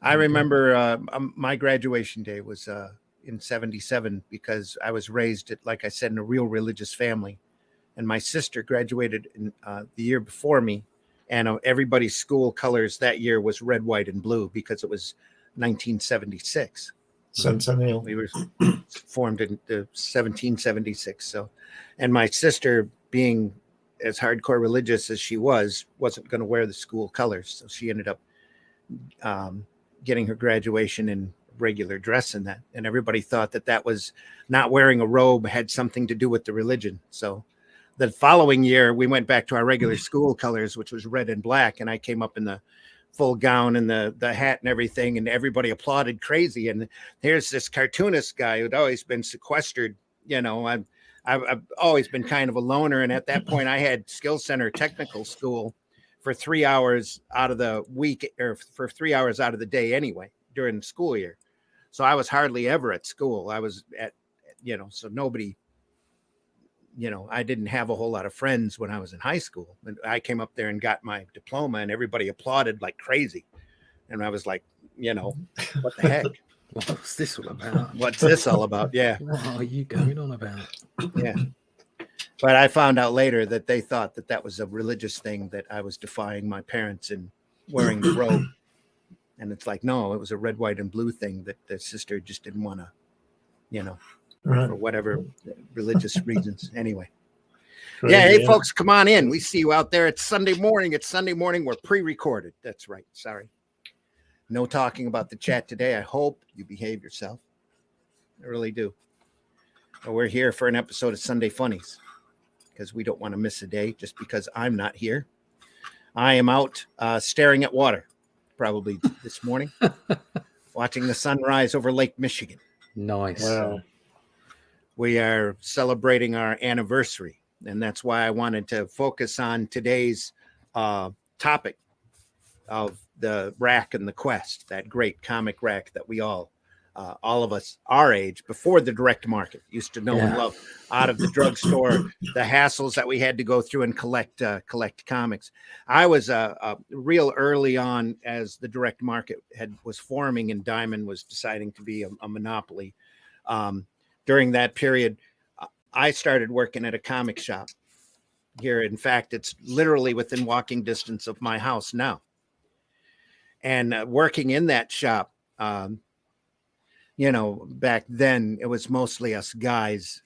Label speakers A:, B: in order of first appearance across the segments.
A: I remember my graduation day was in 77 because I was raised, like I said, in a real religious family. And my sister graduated in, the year before me. And everybody's school colors that year was red, white, and blue because it was 1976.
B: Centennial.
A: We were formed in 1776. So, and my sister, being as hardcore religious as she wasn't going to wear the school colors. So she ended up getting her graduation in regular dress and that. And everybody thought that was not wearing a robe had something to do with the religion. So the following year, we went back to our regular school colors, which was red and black. And I came up in the full gown and the hat and everything. And everybody applauded crazy. And here's this cartoonist guy who'd always been sequestered. You know, I've always been kind of a loner. And at that point, I had Skill Center Technical School for 3 hours out of the week, or for 3 hours out of the day anyway, during the school year. So I was hardly ever at school. I was at, so nobody, I didn't have a whole lot of friends when I was in high school. And I came up there and got my diploma and everybody applauded like crazy. And I was like, what the heck?
C: What's this all about?
A: What's this all about? Yeah.
C: What are you going on about?
A: Yeah. But I found out later that they thought that was a religious thing, that I was defying my parents and wearing the robe. And it's like, no, it was a red, white, and blue thing that the sister just didn't want to, for whatever religious reasons. Anyway. Yeah. Hey, folks, come on in. We see you out there. It's Sunday morning. We're pre-recorded. That's right. Sorry. No talking about the chat today. I hope you behave yourself. I really do. But we're here for an episode of Sunday Funnies because we don't want to miss a day just because I'm not here. I am out staring at water probably this morning, watching the sunrise over Lake Michigan.
C: Nice.
B: Wow.
A: We are celebrating our anniversary, and that's why I wanted to focus on today's topic of the Rack and the Quest, that great comic rack that we all of us our age, before the direct market, used to know and love, out of the drugstore, the hassles that we had to go through and collect comics. I was real early on as the direct market was forming and Diamond was deciding to be a monopoly. During that period, I started working at a comic shop here. In fact, it's literally within walking distance of my house now. And working in that shop, back then it was mostly us guys,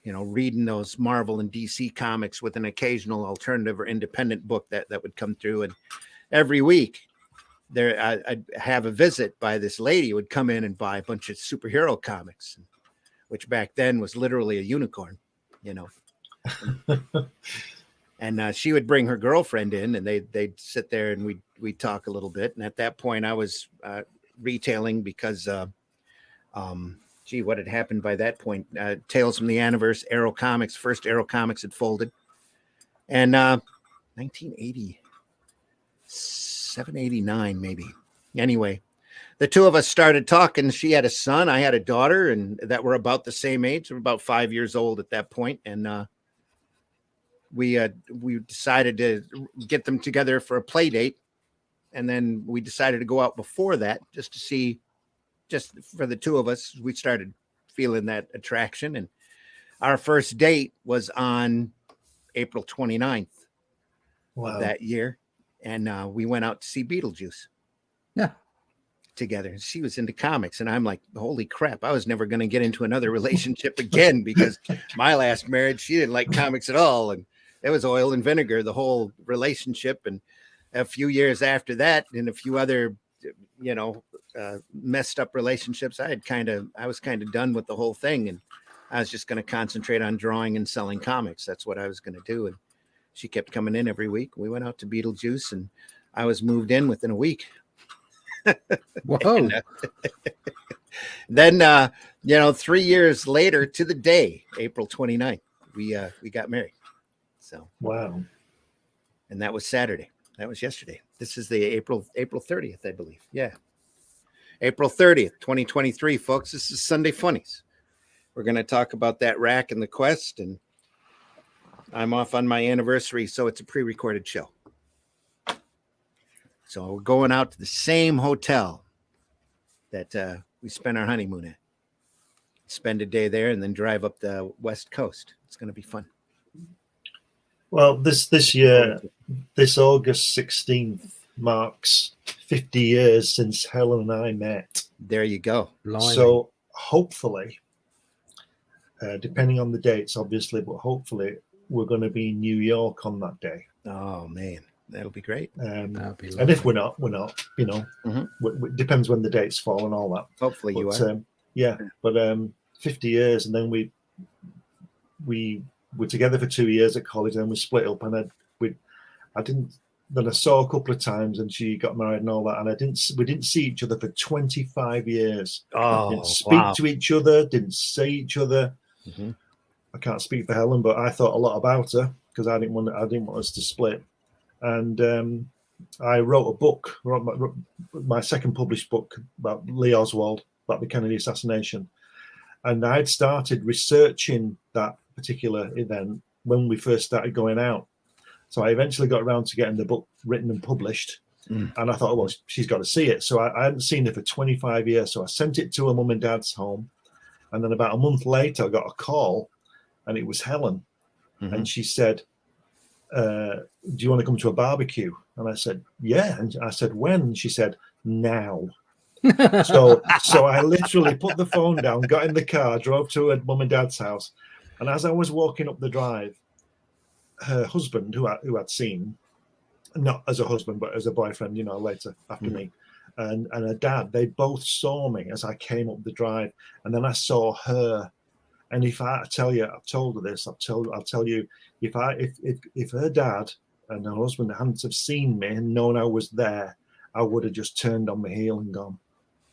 A: reading those Marvel and DC comics with an occasional alternative or independent book that would come through. And every week I'd have a visit by this lady who would come in and buy a bunch of superhero comics, which back then was literally a unicorn, And she would bring her girlfriend in, and they'd sit there and we'd talk a little bit. And at that point, I was retailing because, what had happened by that point? Tales from the Anniversary, Arrow Comics, first Arrow Comics had folded, and 1987, 89 maybe. Anyway, the two of us started talking. She had a son, I had a daughter, and that were about the same age. We were about 5 years old at that point, and we decided to get them together for a play date. And then we decided to go out before that just to see, just for the two of us. We started feeling that attraction. And our first date was on April 29th of that year. And we went out to see Beetlejuice.
C: Yeah.
A: Together. She was into comics. And I'm like, holy crap, I was never going to get into another relationship again, because my last marriage, she didn't like comics at all. And it was oil and vinegar, the whole relationship. And a few years after that, and a few other, messed up relationships, I was kind of done with the whole thing. And I was just going to concentrate on drawing and selling comics. That's what I was going to do. And she kept coming in every week. We went out to Beetlejuice, and I was moved in within a week.
C: Whoa.
A: And, then, 3 years later to the day, April 29th, we got married. So,
B: wow.
A: And that was Saturday. That was yesterday. This is the April 30th, I believe. Yeah. April 30th, 2023, folks. This is Sunday Funnies. We're going to talk about that rack and the Quest, and I'm off on my anniversary, so it's a pre-recorded show. So we're going out to the same hotel that we spent our honeymoon at. Spend a day there and then drive up the West Coast. It's going to be fun.
B: Well, this year, this August 16th marks 50 years since Helen and I met.
A: There you go.
C: Blimey.
B: So hopefully, depending on the dates, obviously, but hopefully we're going to be in New York on that day.
A: Oh man, that'll be great.
C: That'd be
B: And if
C: lovely.
B: we're not, you know,
A: Mhm.
B: it depends when the dates fall and all that.
A: Hopefully you
B: But,
A: are.
B: yeah, but 50 years, and then we were together for 2 years at college, and then we split up, and then I saw a couple of times, and she got married and all that, and we didn't see each other for 25 years.
A: Oh,
B: Didn't speak to each other, didn't see each other.
A: Mhm.
B: I can't speak for Helen, but I thought a lot about her because I didn't want us to split. And I wrote a book, my second published book about Lee Oswald, about the Kennedy assassination. And I'd started researching that particular event when we first started going out. So I eventually got around to getting the book written and published.
A: Mm.
B: And I thought, well, she's got to see it. So I hadn't seen her for 25 years. So I sent it to her mum and dad's home. And then about a month later, I got a call, and it was Helen.
A: Mhm.
B: And she said, do you want to come to a barbecue? And I said, yeah. And I said, when? And she said, now. So I literally put the phone down, got in the car, drove to her mum and dad's house. And as I was walking up the drive, her husband, who I'd seen, not as a husband, but as a boyfriend, you know, later after me, and her dad, they both saw me as I came up the drive. And then I saw her. And if I tell you, I've told her this, I'll tell you, if her dad and her husband hadn't have seen me and known I was there, I would have just turned on my heel and gone.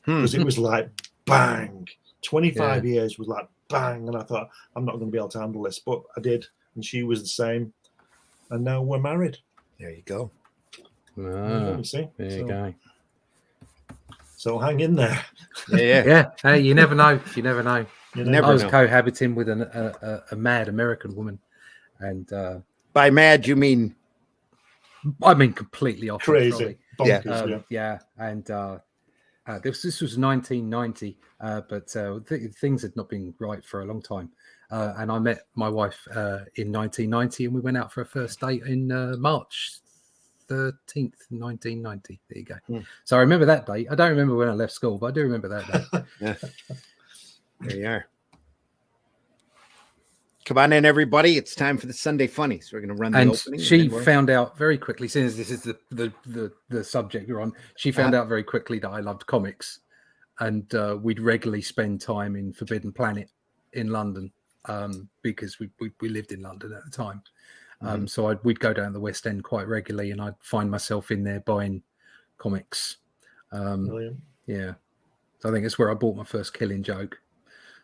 B: Because it was like bang. 25 years was like bang. And I thought, I'm not going to be able to handle this. But I did. And she was the same. And now we're married.
A: There you go.
B: You see?
C: There you go.
B: So hang in there.
A: Yeah.
C: Yeah. Hey, you never know. You never know.
B: You know?
A: Never
C: I was
A: know.
C: cohabiting with a mad American woman, and
A: By mad, you mean
C: I mean completely off.
B: Crazy.
A: Yeah.
B: Bonkers,
C: Yeah. And this was 1990, but things had not been right for a long time. And I met my wife in 1990, and we went out for a first date in March 13th, 1990. There you go. So I remember that date. I don't remember when I left school, but I do remember that date.
A: Yeah. There you are. Come on in, everybody. It's time for the Sunday Funnies. We're going to run the
C: And
A: opening.
C: she
A: and then
C: found out very quickly, since this is the subject you're on, she found out very quickly that I loved comics, and we'd regularly spend time in Forbidden Planet in London, because we lived in London at the time. So we'd go down the West End quite regularly, and I'd find myself in there buying comics.
B: Brilliant.
C: Yeah, so I think it's where I bought my first Killing Joke.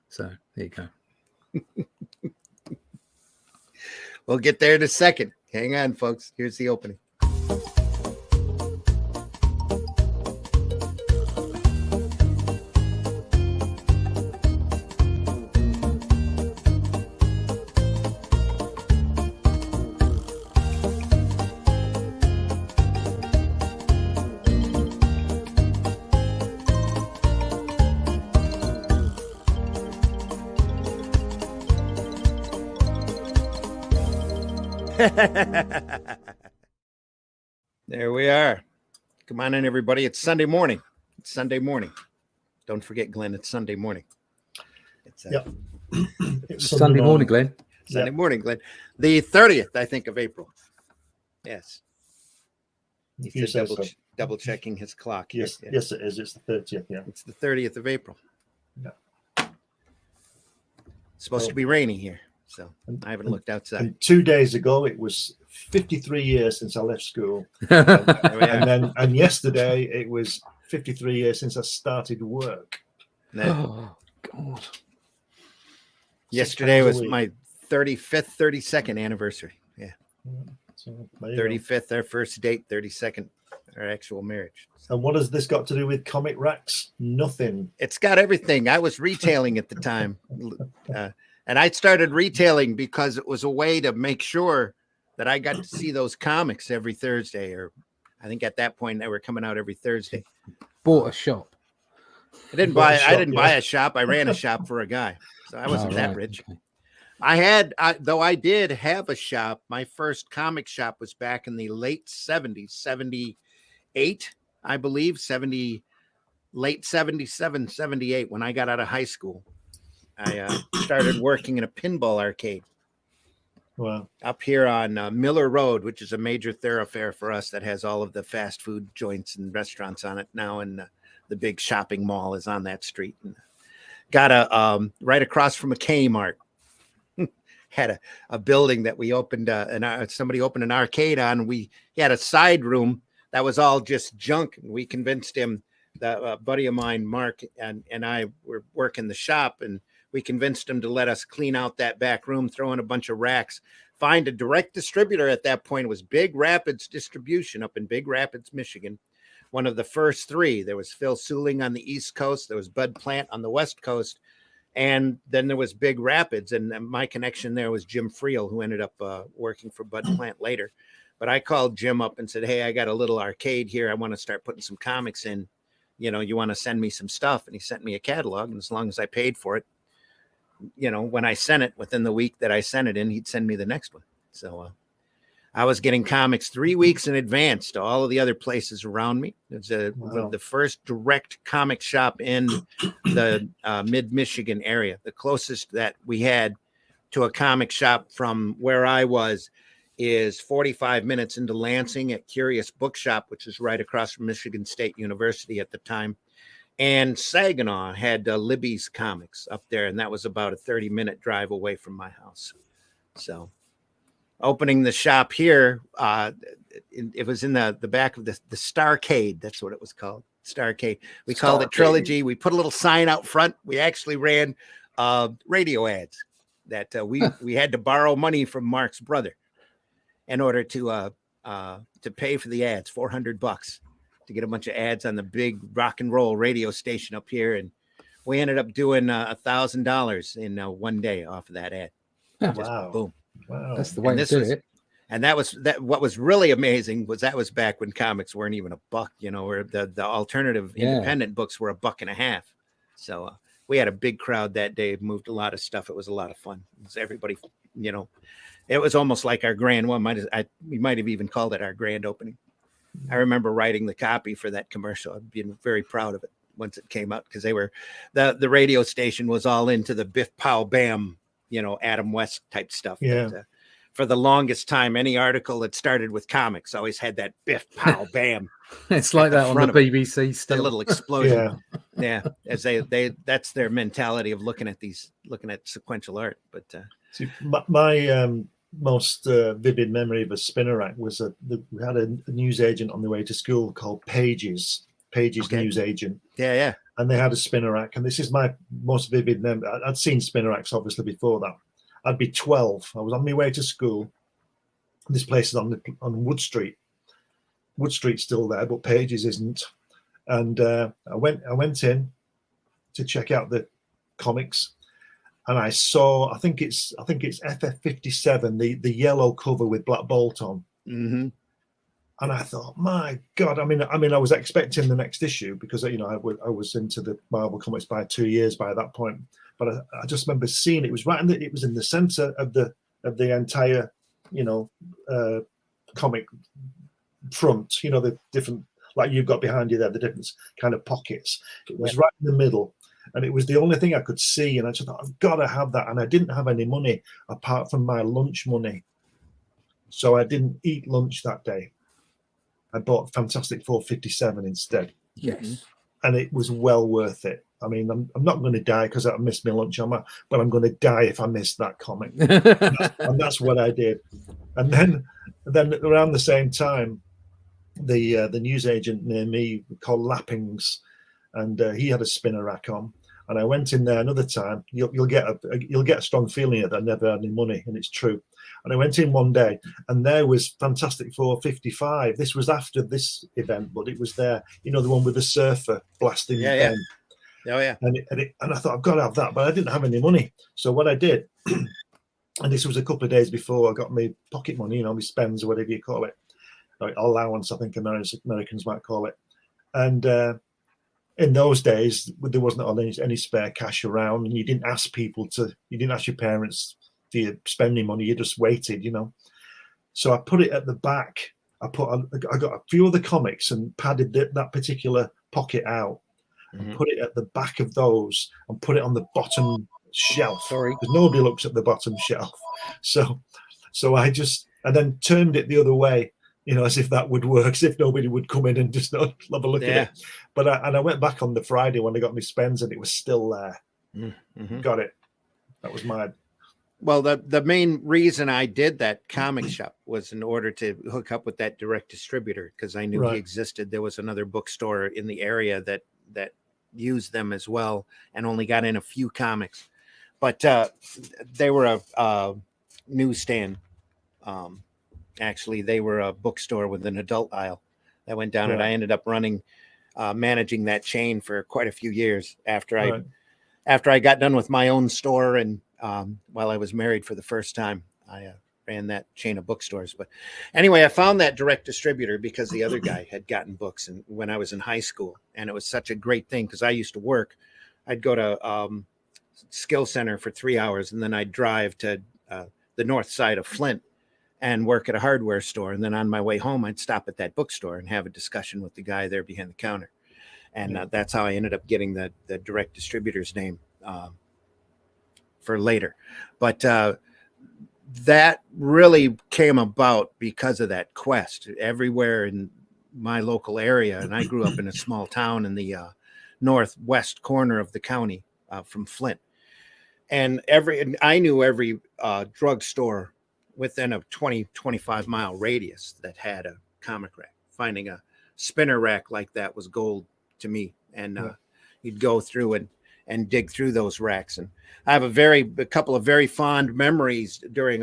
C: So there you go.
A: we'll get there in a second. Hang on, folks. Here's the opening. There we are. Come on in, everybody. It's Sunday morning. It's Sunday morning. Don't forget, Glenn, it's Sunday morning. It's
B: Yep. It's
C: Sunday morning, Glenn.
A: Sunday morning, Glenn. The 30th, I think, of April. Yes.
B: If you
A: He's
B: say so.
A: double checking his clock.
B: Yes,
A: Yeah.
B: yes, it is. It's the 30th. Yeah.
A: It's the 30th of April.
B: Yeah.
A: It's supposed to be rainy here, so I haven't looked outside.
B: And 2 days ago, it was 53 years since I left school.
A: There we are.
B: And yesterday, it was 53 years since I started work.
C: Oh God!
A: Yesterday
B: £6 a
A: was
B: week.
A: my 35th, 32nd anniversary. Yeah.
B: So, there you go.
A: 35th, our first date, 32nd, our actual marriage.
B: And what has this got to do with comic racks? Nothing.
A: It's got everything. I was retailing at the time. And I started retailing because it was a way to make sure that I got to see those comics every Thursday, or I think at that point they were coming out every Thursday.
C: Bought a shop.
A: I didn't buy a shop. I ran a shop for a guy, so I wasn't that rich.
C: Okay.
A: I did have a shop. My first comic shop was back in the late 70s, 78, I believe, late 77, 78, when I got out of high school. I started working in a pinball arcade.
B: Wow.
A: Up here on Miller Road, which is a major thoroughfare for us that has all of the fast food joints and restaurants on it now, and the big shopping mall is on that street. And got a right across from a Kmart. Had a building that we opened, somebody opened an arcade on. We had a side room that was all just junk, and we convinced him, that buddy of mine, Mark, and I were working the shop, and we convinced him to let us clean out that back room, throw in a bunch of racks, find a direct distributor. At that point, it was Big Rapids Distribution up in Big Rapids, Michigan. One of the first three. There was Phil Suling on the East Coast. There was Bud Plant on the West Coast. And then there was Big Rapids. And my connection there was Jim Friel, who ended up working for Bud Plant later. But I called Jim up and said, hey, I got a little arcade here. I want to start putting some comics in. You know, you want to send me some stuff? And he sent me a catalog. And as long as I paid for it, you know, when I sent it, within the week that I sent it in, he'd send me the next one. So I was getting comics 3 weeks in advance to all of the other places around me. It's the first direct comic shop in the mid-Michigan area. The closest that we had to a comic shop from where I was is 45 minutes into Lansing at Curious Bookshop, which is right across from Michigan State University at the time. And Saginaw had Libby's Comics up there, and that was about a 30-minute drive away from my house. So opening the shop here, it was in the back of the Starcade. That's what it was called, Starcade. We called it Trilogy. We put a little sign out front. We actually ran radio ads that we had to borrow money from Mark's brother in order to pay for the ads, $400 to get a bunch of ads on the big rock and roll radio station up here. And we ended up doing $1,000 in one day off of that ad.
B: Wow.
A: Boom.
B: Wow.
C: That's the way to do it.
A: And that was what was really amazing was that was back when comics weren't even $1, you know, where the alternative independent books were $1.50. So we had a big crowd that day, moved a lot of stuff. It was a lot of fun. It was everybody, you know, it was almost like our grand one. We might have even called it our grand opening. I remember writing the copy for that commercial. I've been very proud of it once it came out, because they were the radio station was all into the Biff Pow Bam, you know, Adam West type stuff.
B: Yeah.
A: But, for the longest time, any article that started with comics always had that Biff Pow Bam.
C: It's like that on the BBC still.
A: The little explosion. Yeah. As they that's their mentality of looking at sequential art. But
B: see, my most vivid memory of a spinner rack was we had a news agent on the way to school called Pages News Agent.
A: Yeah.
B: And they had a spinner rack, and this is my most vivid memory. I'd seen spinner racks obviously before that. I'd be 12. I was on my way to school. This place is on Wood Street. Wood Street's still there, but Pages isn't. And I went in to check out the comics, and I saw, I think it's FF57, the yellow cover with black bolt on.
A: Mm-hmm.
B: And I thought, my God, I mean, I was expecting the next issue, because, you know, I was into the Marvel comics by 2 years by that point. But I just remember seeing it was it was in the center of the entire, you know, comic front. You know, the different, like you've got behind you there, the different kind of pockets. It was right in the middle, and it was the only thing I could see. And I just thought, I've got to have that. And I didn't have any money apart from my lunch money, so I didn't eat lunch that day. I bought Fantastic Four 57 instead.
C: Yes.
B: And it was well worth it. I mean, I'm not going to die because I missed my lunch, but I'm going to die if I missed that comic. and that's what I did. And then around the same time, the newsagent near me called Lappings, and he had a spinner rack on. And I went in there another time. You'll get a strong feeling that I never had any money, and it's true. And I went in one day, and there was Fantastic Four 55. This was after this event, but it was there. You know, the one with the surfer blasting.
A: Yeah. Oh yeah.
B: And I thought, I've got to have that, but I didn't have any money. So what I did, and this was a couple of days before I got my pocket money, you know, my spends or whatever you call it, allowance, I think Americans might call it. And in those days, there wasn't any spare cash around, and you didn't ask your parents for your spending money. You just waited, So I put it at the back. I got a few of the comics and padded that particular pocket out, and put it at the back of those, and put it on the bottom shelf.
C: Sorry,
B: because nobody looks at the bottom shelf. So I just and then turned it the other way, as if that would work, as if nobody would come in and just have a look at it. But I went back on the Friday when I got my spends, and it was still there.
A: Mm-hmm.
B: Got it. That was mine.
A: Well, the main reason I did that comic shop was in order to hook up with that direct distributor, because I knew he existed. There was another bookstore in the area that used them as well, and only got in a few comics. But they were a newsstand. Actually, they were a bookstore with an adult aisle that went down, and I ended up managing that chain for quite a few years after I got done with my own store, and while I was married for the first time, I ran that chain of bookstores. But anyway, I found that direct distributor because the other guy had gotten books, and when I was in high school, and it was such a great thing because I used to work. I'd go to Skill Center for 3 hours, and then I'd drive to the north side of Flint and work at a hardware store. And then on my way home, I'd stop at that bookstore and have a discussion with the guy there behind the counter. And that's how I ended up getting the direct distributor's name for later. But that really came about because of that quest everywhere in my local area. And I grew up in a small town in the northwest corner of the county from Flint. And I knew every drugstore within a 20-25 mile radius that had a comic rack. Finding a spinner rack like that was gold to me. And you'd go through and dig through those racks. And I have a couple of very fond memories during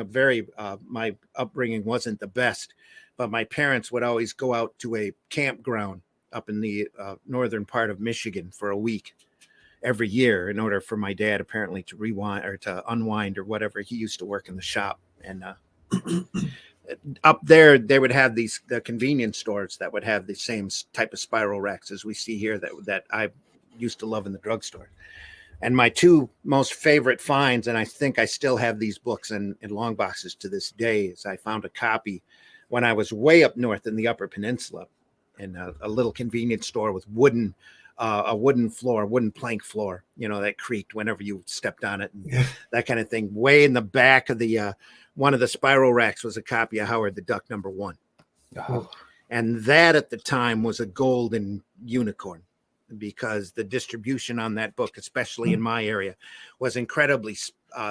A: my upbringing wasn't the best, but my parents would always go out to a campground up in the northern part of Michigan for a week every year in order for my dad apparently to rewind or to unwind or whatever. He used to work in the shop, and up there they would have the convenience stores that would have the same type of spiral racks as we see here that I used to love in the drugstore. And my two most favorite finds, and I think I still have these books in long boxes to this day, is I found a copy when I was way up north in the Upper Peninsula in a little convenience store with a wooden plank floor, that creaked whenever you stepped on it, and that kind of thing. Way in the back of the one of the spiral racks was a copy of Howard the Duck #1.
C: Oh.
A: And that at the time was a golden unicorn, because the distribution on that book, especially in my area, was incredibly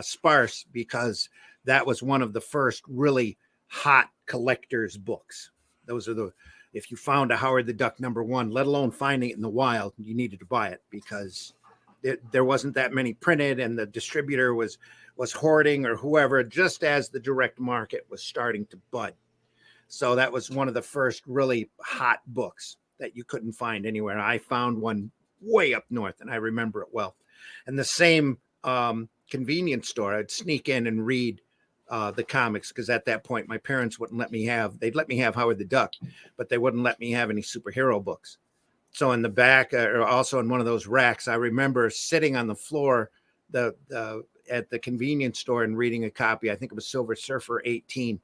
A: sparse, because that was one of the first really hot collector's books. Those are if you found a Howard the Duck #1, let alone finding it in the wild, you needed to buy it, because there wasn't that many printed, and the distributor was hoarding, or whoever, just as the direct market was starting to bud. So that was one of the first really hot books that you couldn't find anywhere. I found one way up north, and I remember it well. And the same convenience store, I'd sneak in and read the comics, because at that point my parents wouldn't let me they'd let me have Howard the Duck, but they wouldn't let me have any superhero books. So in the back, or also in one of those racks, I remember sitting on the floor at the convenience store and reading a copy. I think it was Silver Surfer 18.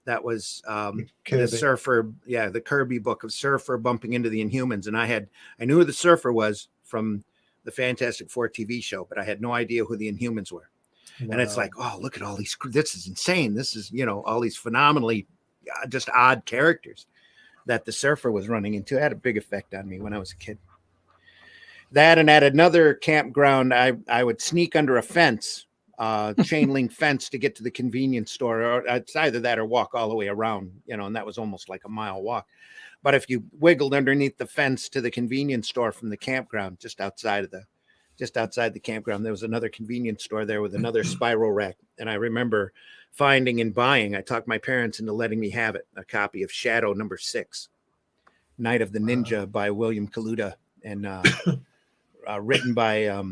A: That was the Surfer, the Kirby book of Surfer bumping into the Inhumans. And I knew who the Surfer was from the Fantastic Four TV show, but I had no idea who the Inhumans were. Wow. And it's like, oh, look at all these, this is insane. This is, all these phenomenally just odd characters that the Surfer was running into. It had a big effect on me when I was a kid. That, and at another campground, I would sneak under a fence, chain link fence, to get to the convenience store. Or it's either that or walk all the way around, and that was almost like a mile walk. But if you wiggled underneath the fence to the convenience store from the campground, just outside the campground, there was another convenience store there with another spiral rack. And I remember finding and buying, I talked my parents into letting me have it, a copy of Shadow #6, Night of the Ninja by William Kaluta, and written by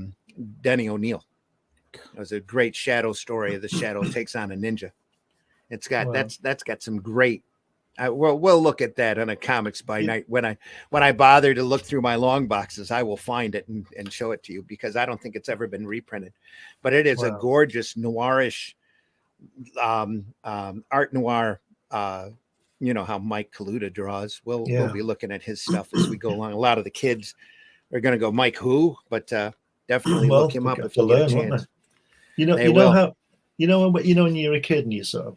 A: Denny O'Neil. It was a great Shadow story. The Shadow takes on a ninja. It's got that's got some great we'll look at that on a comics by night. When I bother to look through my long boxes, I will find it and show it to you, because I don't think it's ever been reprinted. But it is a gorgeous noirish art noir. You know how Mike Kaluta draws. We'll be looking at his stuff as we go along. A lot of the kids are going to go, Mike who? But definitely look him up if you get a chance.
B: You know when you're a kid and you sort of,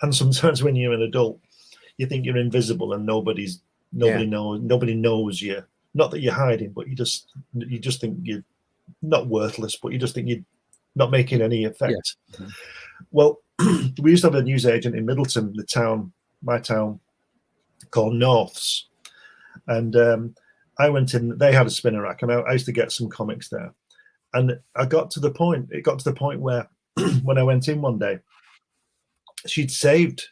B: and sometimes when you're an adult, you think you're invisible and nobody knows you. Not that you're hiding, but you just think you're not worthless, but you just think you're not making any effect. Yeah. Well, we used to have a newsagent in Middleton, my town, called Norths, and I went in. They had a spinner rack, and I used to get some comics there. And it got to the point where when I went in one day, she'd saved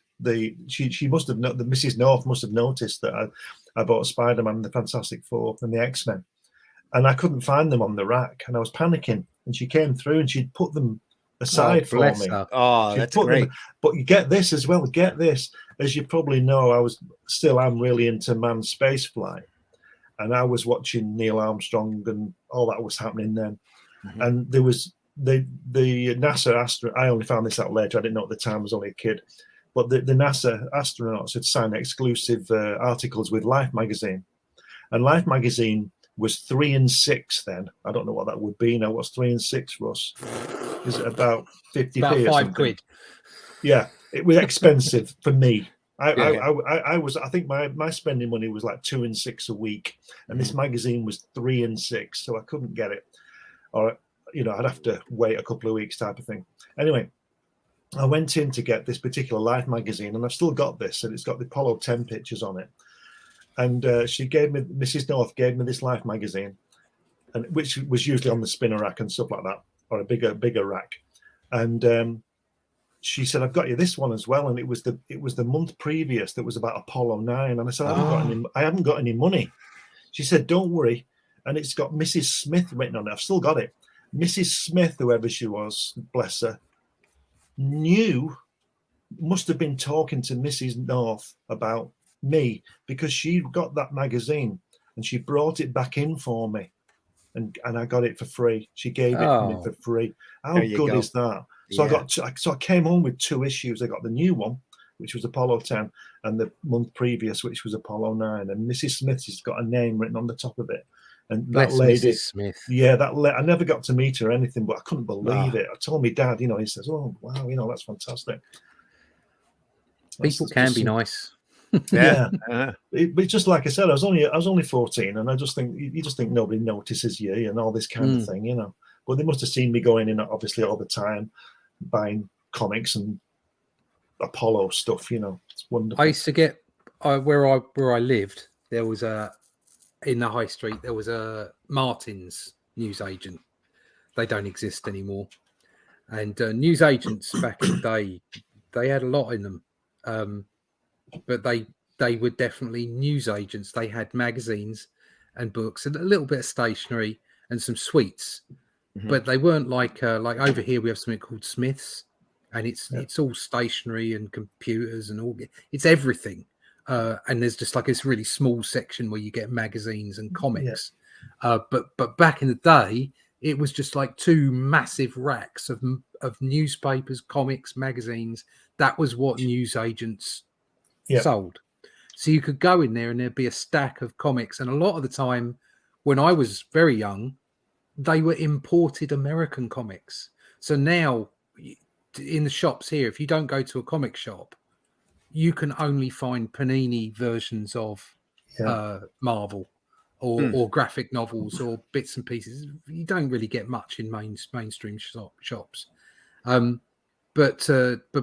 B: she must have the Mrs. North must have noticed that I bought Spider-Man, the Fantastic Four, and the X-Men, and I couldn't find them on the rack, and I was panicking. And she came through and she'd put them aside for me.
A: Oh, that's great.
B: But you get this as well. Get this, as you probably know, I'm really into manned space flight, and I was watching Neil Armstrong and all that was happening then. Mm-hmm. And there was the NASA astronaut. I only found this out later. I didn't know at the time. I was only a kid. But the NASA astronauts had signed exclusive articles with Life magazine, and Life magazine was 3 and 6 then. I don't know what that would be now. What's 3 and 6, Russ? Is it about 50p?
C: About
B: £5?
C: Quid.
B: Yeah, it was expensive for me. I think my spending money was like 2 and 6 a week, and this magazine was 3 and 6, so I couldn't get it, or I'd have to wait a couple of weeks type of thing. Anyway, I went in to get this particular Life magazine, and I've still got this, and it's got the Apollo 10 pictures on it. And Mrs. North gave me this Life magazine, and which was usually on the spinner rack and stuff like that, or a bigger rack. And she said, "I've got you this one as well." And it was the month previous that was about Apollo 9. And I said, I haven't got any money. She said, "Don't worry." And it's got Mrs. Smith written on it. I've still got it. Mrs. Smith, whoever she was, bless her, must have been talking to Mrs. North about me, because she got that magazine and she brought it back in for me, and I got it for free. She gave it to me for free. How good is that? So I came home with 2 issues. I got the new one, which was Apollo 10, and the month previous, which was Apollo 9. And Mrs. Smith has got a name written on the top of it. And that lady, Mrs. Smith. Yeah, I never got to meet her or anything, but I couldn't believe it. I told my dad, he says, "Oh wow, that's fantastic."
C: People can be nice.
B: Yeah, but just like I said, I was only 14, and I just think you just think nobody notices you and all this kind of thing, But they must have seen me going in obviously all the time, buying comics and Apollo stuff. It's wonderful.
C: I used to get where I lived. There was in the high street. There was a Martin's newsagent. They don't exist anymore. And newsagents back in the day, they had a lot in them. But they were definitely newsagents. They had magazines and books and a little bit of stationery and some sweets, but they weren't like over here we have something called Smith's, and it's all stationery and computers and all. It's everything, and there's just like this really small section where you get magazines and comics. But back in the day, it was just like 2 massive racks of newspapers, comics, magazines. That was what newsagents sold. So you could go in there and there'd be a stack of comics, and a lot of the time when I was very young, they were imported American comics. So now in the shops here, if you don't go to a comic shop, you can only find Panini versions of Marvel or graphic novels or bits and pieces. You don't really get much in mainstream shops. But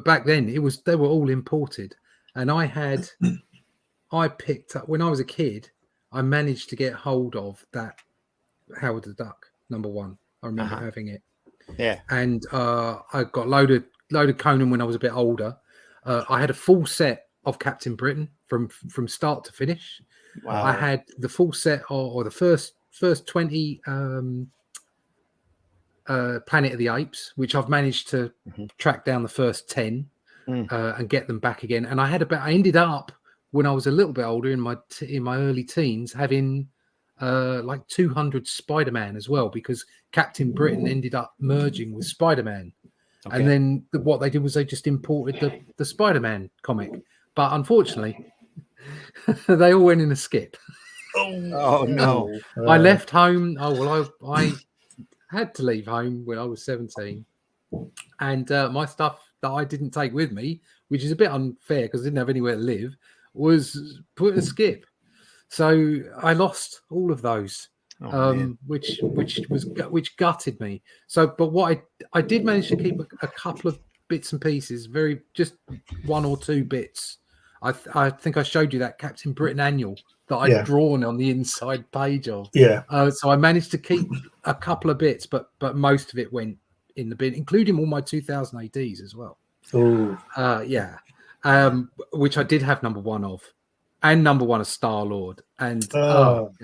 C: back then they were all imported. And I picked up, when I was a kid, I managed to get hold of that Howard the Duck #1. I remember having it.
A: Yeah.
C: And I got load of Conan when I was a bit older. I had a full set of Captain Britain from start to finish. Wow. I had the full set or the first 20 Planet of the Apes, which I've managed to track down the first 10 and get them back again. And I ended up when I was a little bit older in my early teens, having like 200 Spider-Man as well, because Captain Britain ended up merging with Spider-Man.
A: Okay.
C: And then what they did was they just imported the Spider-Man comic. But unfortunately, they all went in a skip.
A: Oh no!
C: I left home. Oh, well, I had to leave home when I was 17. And my stuff that I didn't take with me, which is a bit unfair because I didn't have anywhere to live, was put in a skip. So I lost all of those, which gutted me. So, but what I did manage to keep a couple of bits and pieces, just one or two bits. I think I showed you that Captain Britain annual that I'd drawn on the inside page of.
B: Yeah.
C: So I managed to keep a couple of bits, but most of it went in the bin, including all my 2000 ADs as well.
B: Oh.
C: Which I did have number 1 of, and number 1 of Star-Lord, and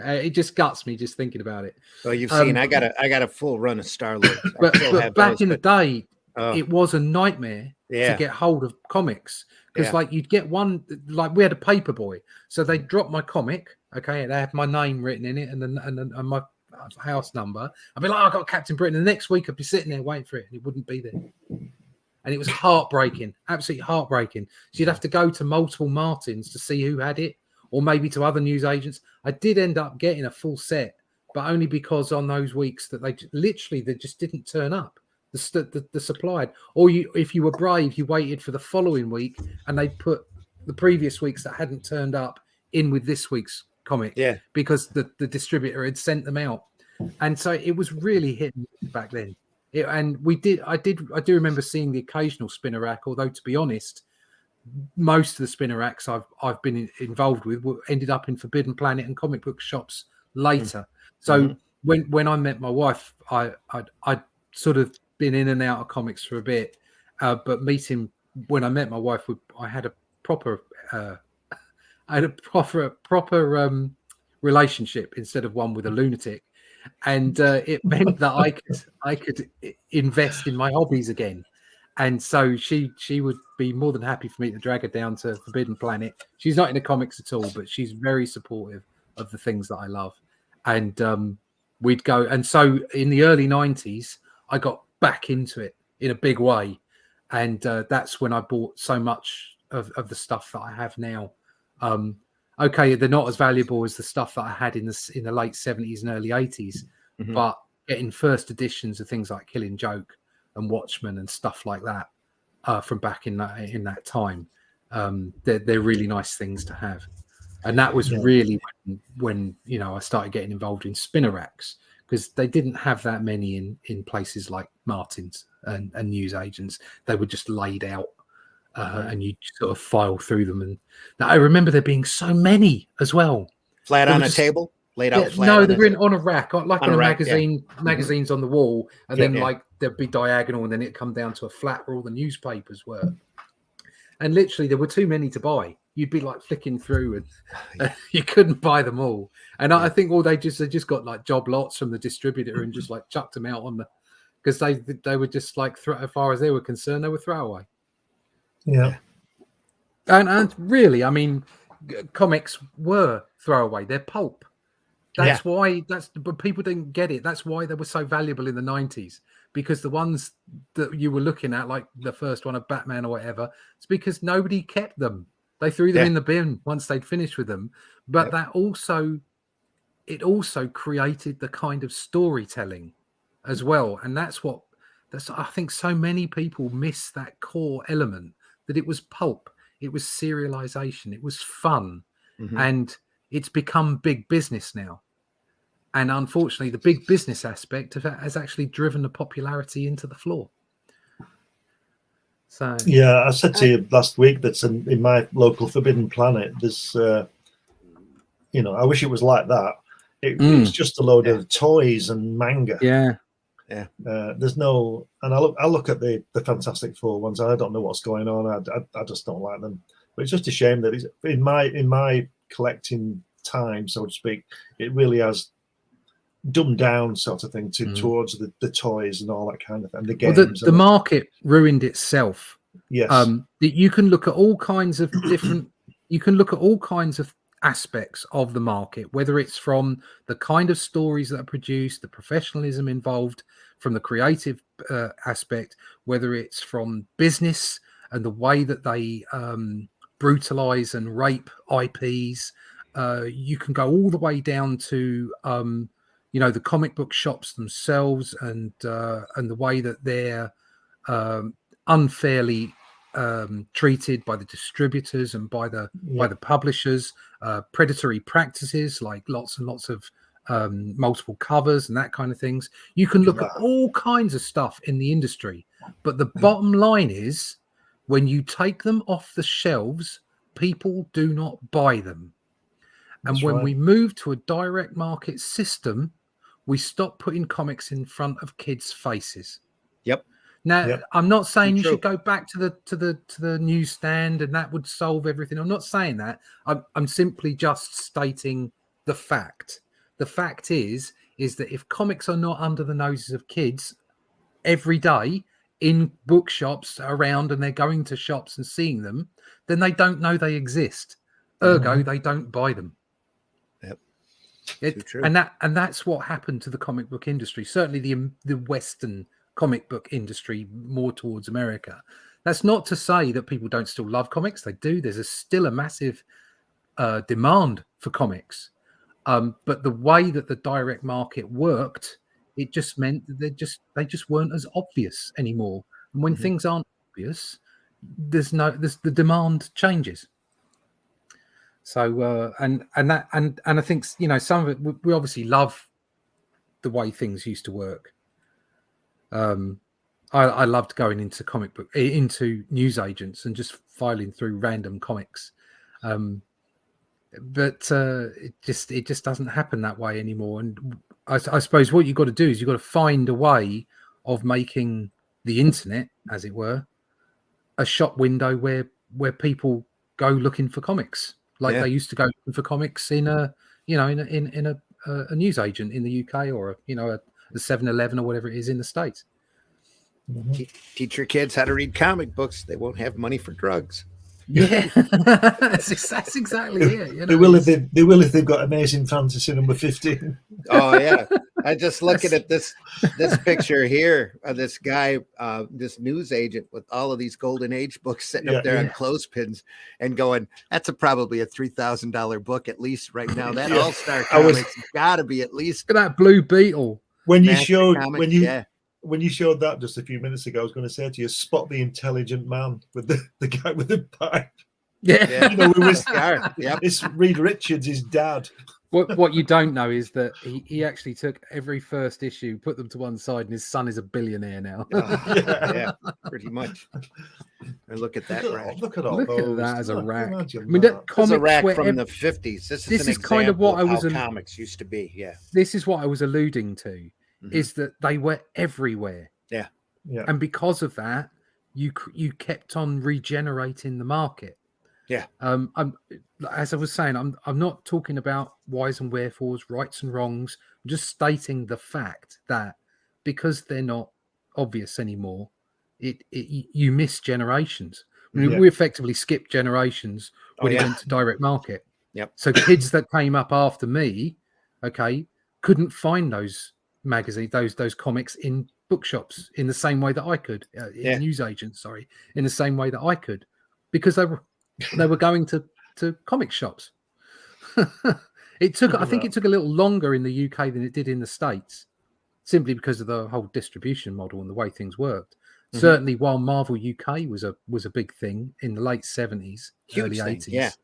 C: it just guts me just thinking about it.
A: Well, you've seen I got a full run of Star-Lord.
C: But back in the day, it was a nightmare to get hold of comics, because like you'd get one, like we had a Paperboy, so they dropped my comic, okay, and they had my name written in it and my house number. I'd be like, I got Captain Britain, and the next week I'd be sitting there waiting for it, and it wouldn't be there. And it was heartbreaking, absolutely heartbreaking. So you'd have to go to multiple Martins to see who had it, or maybe to other newsagents. I did end up getting a full set, but only because on those weeks that they just didn't turn up. The supplied, or if you were brave, you waited for the following week, and they put the previous weeks that hadn't turned up in with this week's comic, because the distributor had sent them out. And so it was really hitting back then. I do remember seeing the occasional spinner rack, although to be honest, most of the spinner racks I've been involved with ended up in Forbidden Planet and comic book shops later. So when I met my wife, I'd sort of been in and out of comics for a bit, but when I met my wife, I had a proper relationship instead of one with a lunatic. And it meant that I could invest in my hobbies again, and so she would be more than happy for me to drag her down to Forbidden Planet. She's not into comics at all, but she's very supportive of the things that I love. And we'd go, and so in the early 90s, I got back into it in a big way, and that's when I bought so much of the stuff that I have now. Okay, they're not as valuable as the stuff that I had in the late 70s and early 80s, but getting first editions of things like Killing Joke and Watchmen and stuff like that from back in that time, they're really nice things to have. And that was really when I started getting involved in spinner racks, because they didn't have that many in places like Martin's and news agents. They were just laid out. And you sort of file through them, and I remember there being so many as well.
A: Flat on a table, laid out flat.
C: No, they were on a rack, like in a magazine. Magazines on the wall, and then like there'd be diagonal, and then it'd come down to a flat where all the newspapers were. And literally, there were too many to buy. You'd be like flicking through, and you couldn't buy them all. And I think they just got like job lots from the distributor and just like chucked them out on because they were just like as far as they were concerned, they were throwaway.
B: Yeah.
C: And really, I mean, comics were throwaway. They're pulp. That's why but people didn't get it. That's why they were so valuable in the 90s, because the ones that you were looking at, like the first one of Batman or whatever, it's because nobody kept them. They threw them in the bin once they'd finished with them. But it also created the kind of storytelling as well. And I think so many people miss that core element, that it was pulp, it was serialization, it was fun, and it's become big business now. And unfortunately, the big business aspect of it has actually driven the popularity into the floor. So
B: I said to you last week that in my local Forbidden Planet, there's, I wish it was like that. It's just a load of toys and manga. There's no, and I look at the Fantastic Four ones, and I don't know what's going on. I just don't like them. But it's just a shame that in my collecting time, so to speak, it really has dumbed down sort of thing towards the toys and all that kind of thing. And the games.
C: Well, the market ruined itself.
B: Yes.
C: That you can look at all kinds of different You can look at all kinds of aspects of the market, whether it's from the kind of stories that are produced, the professionalism involved, from the creative aspect, whether it's from business and the way that they brutalize and rape IPs. You can go all the way down to the comic book shops themselves and the way that they're unfairly treated by the distributors and by the publishers, predatory practices like lots and lots of multiple covers and that kind of things. You can look at all kinds of stuff in the industry, but the bottom line is, when you take them off the shelves, people do not buy them. And when we move to a direct market system, we stop putting comics in front of kids' faces.
A: Yep.
C: Now, I'm not saying you should go back to the newsstand and that would solve everything. I'm not saying that. I'm simply just stating the fact. The fact is that if comics are not under the noses of kids every day in bookshops around, and they're going to shops and seeing them, then they don't know they exist. Ergo, they don't buy them.
A: Yep. True.
C: And that's what happened to the comic book industry. Certainly the Western comic book industry, more towards America. That's not to say that people don't still love comics. They do. There's still a massive demand for comics. But the way that the direct market worked, it just meant that they just weren't as obvious anymore. And when things aren't obvious, the demand changes. So and I think some of it, we obviously love the way things used to work. I loved going into news agents and just filing through random comics. But it just doesn't happen that way anymore. And I suppose what you've got to do is you've got to find a way of making the internet, as it were, a shop window where people go looking for comics, like they used to go looking for comics in a news agent in the UK, or a 7-Eleven or whatever it is in the States.
A: Teach your kids how to read comic books. They won't have money for drugs.
C: Yeah, that's exactly it.
B: They will if they've got Amazing Fantasy number 15.
A: Oh yeah, I just looking at this picture here of this guy, this news agent with all of these Golden Age books sitting up there on clothespins and going, "That's probably a $3,000 book at least right now." That All-Star Comics has got to be at least.
C: Look at that Blue Beetle.
B: When you showed that just a few minutes ago, I was going to say to you, spot the intelligent man with the guy with the pipe.
C: Yeah.
B: It's Reed Richards, his dad.
C: What you don't know is that he actually took every first issue, put them to one side, and his son is a billionaire now.
A: Yeah, pretty much. And look at that rack.
B: Look at all
C: look
B: those.
C: At that as a rack.
B: I
C: mean, that
A: comics a rack from the 50s. This is
C: kind of what I was.
A: Comics used to be. Yeah.
C: This is what I was alluding to. Is that they were everywhere.
A: Yeah.
C: And because of that, you kept on regenerating the market.
A: Yeah.
C: As I was saying, I'm not talking about whys and wherefores, rights and wrongs. I'm just stating the fact that because they're not obvious anymore, you miss generations. I mean, we effectively skipped generations when it went to direct market.
A: Yep.
C: So kids that came up after me, couldn't find those magazines, those comics in bookshops in the same way that I could, in news agents, in the same way that I could, because they were going to comic shops. I think it took a little longer in the UK than it did in the States, simply because of the whole distribution model and the way things worked. Certainly, while Marvel UK was a big thing in the late 70s, early 80s,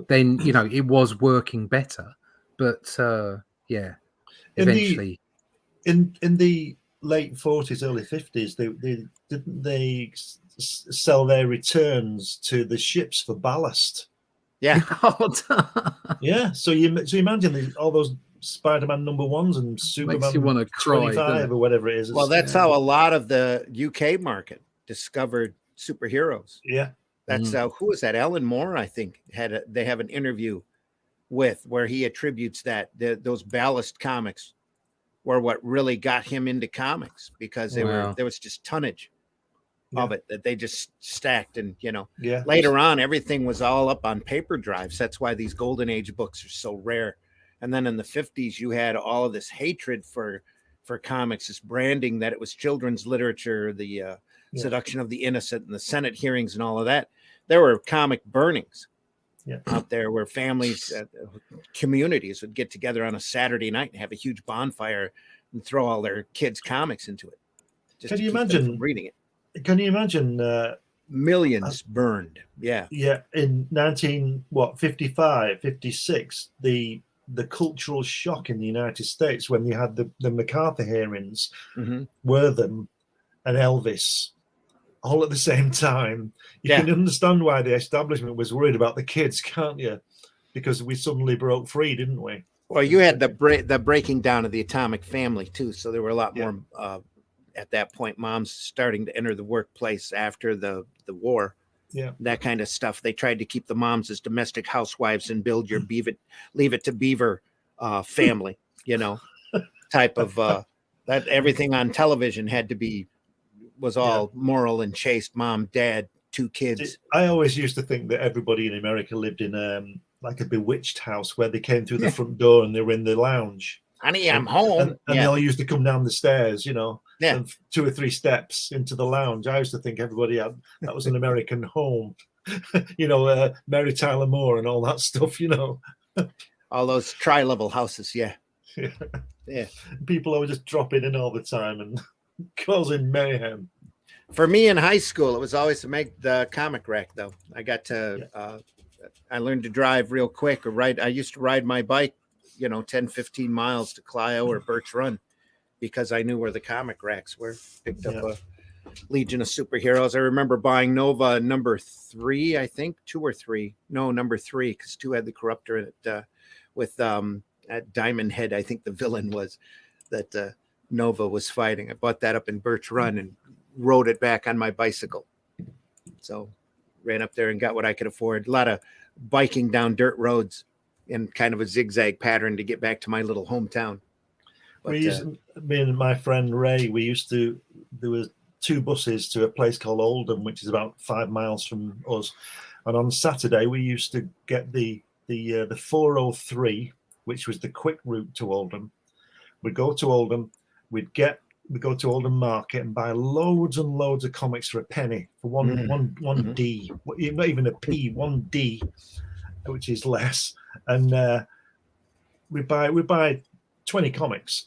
C: then it was working better, but eventually,
B: in the late 40s, early 50s, they sell their returns to the ships for ballast.
A: Yeah.
B: Yeah. So you imagine all those Spider-Man #1s and Superman
C: makes you want to cry,
B: 25 or whatever it is.
A: Well, that's how a lot of the UK market discovered superheroes.
B: Yeah.
A: That's who was that? Alan Moore, I think, they have an interview with where he attributes that those ballast comics were what really got him into comics, because there was just tonnage. of it that they just stacked. And,
B: Yeah.
A: later on, everything was all up on paper drives. That's why these golden age books are so rare. And then in the 50s, you had all of this hatred for comics, this branding that it was children's literature, the seduction of the innocent, and the Senate hearings and all of that. There were comic burnings out there where families, communities would get together on a Saturday night and have a huge bonfire and throw all their kids' comics into it.
B: Can you imagine
A: reading it?
B: Can you imagine
A: millions burned? Yeah.
B: In 1955, 56, the cultural shock in the United States when you had the MacArthur hearings, Wortham and Elvis all at the same time. You can understand why the establishment was worried about the kids, can't you? Because we suddenly broke free, didn't we?
A: Well, you had the breaking down of the atomic family too, so there were a lot more at that point. Moms starting to enter the workplace after the war.
B: Yeah,
A: that kind of stuff. They tried to keep the moms as domestic housewives and build your leave it to Beaver family, type of that. Everything on television was all moral and chaste. Mom, dad, 2 kids.
B: I always used to think that everybody in America lived in like a bewitched house where they came through the front door and they were in the lounge.
A: Honey, I'm home.
B: And they all used to come down the stairs, and 2 or 3 steps into the lounge. I used to think everybody that was an American home, Mary Tyler Moore and all that stuff,
A: all those tri-level houses. Yeah.
B: People are just dropping in all the time and causing mayhem.
A: For me in high school, it was always to make the comic rack, though. I got to I learned to drive real quick I used to ride my bike 10, 15 miles to Clio or Birch Run because I knew where the comic racks were. Picked up a Legion of Superheroes. I remember buying Nova number 3, I think 2 or 3. No, number 3, because 2 had the Corruptor in it with at Diamond Head. I think the villain was that Nova was fighting. I bought that up in Birch Run and rode it back on my bicycle. So ran up there and got what I could afford. A lot of biking down dirt roads in kind of a zigzag pattern to get back to my little hometown. But,
B: me and my friend Ray, there was 2 buses to a place called Oldham, which is about 5 miles from us. And on Saturday, we used to get the 403, which was the quick route to Oldham. We'd go to Oldham, we'd go to Oldham Market and buy loads and loads of comics for a penny for one D, not even a P, 1D, which is less. And we buy 20 comics,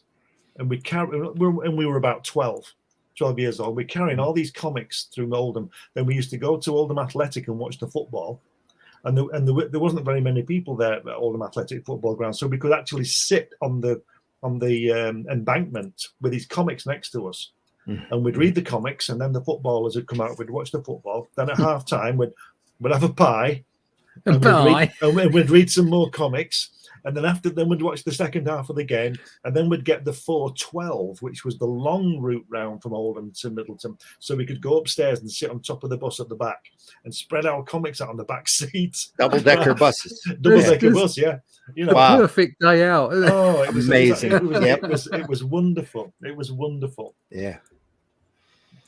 B: and we were about 12 years old. We're carrying all these comics through Oldham. Then we used to go to Oldham Athletic and watch the football. And there wasn't very many people there at Oldham Athletic football ground, so we could actually sit on the embankment with these comics next to us, and we'd read the comics, and then the footballers would come out. We'd watch the football. Then at half time, we'd have a pie, and we'd read some more comics. And then we'd watch the second half of the game, and then we'd get the 412, which was the long route round from Oldham to Middleton, so we could go upstairs and sit on top of the bus at the back and spread our comics out on the back seats.
A: Double-decker buses.
B: Double-decker bus, yeah.
C: Wow. Perfect day out.
B: Oh, it was
A: amazing.
B: It was wonderful. It was wonderful.
A: Yeah.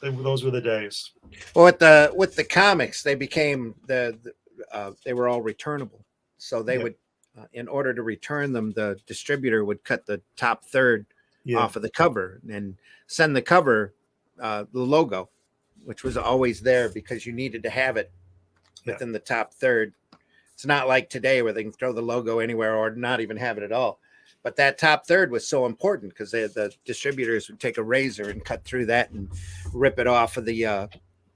B: Those were the days.
A: Well, with the comics, they became they were all returnable, so they would. In order to return them, the distributor would cut the top third off of the cover and send the cover, the logo, which was always there because you needed to have it within the top third. It's not like today where they can throw the logo anywhere or not even have it at all. But that top third was so important because the distributors would take a razor and cut through that and rip it off of the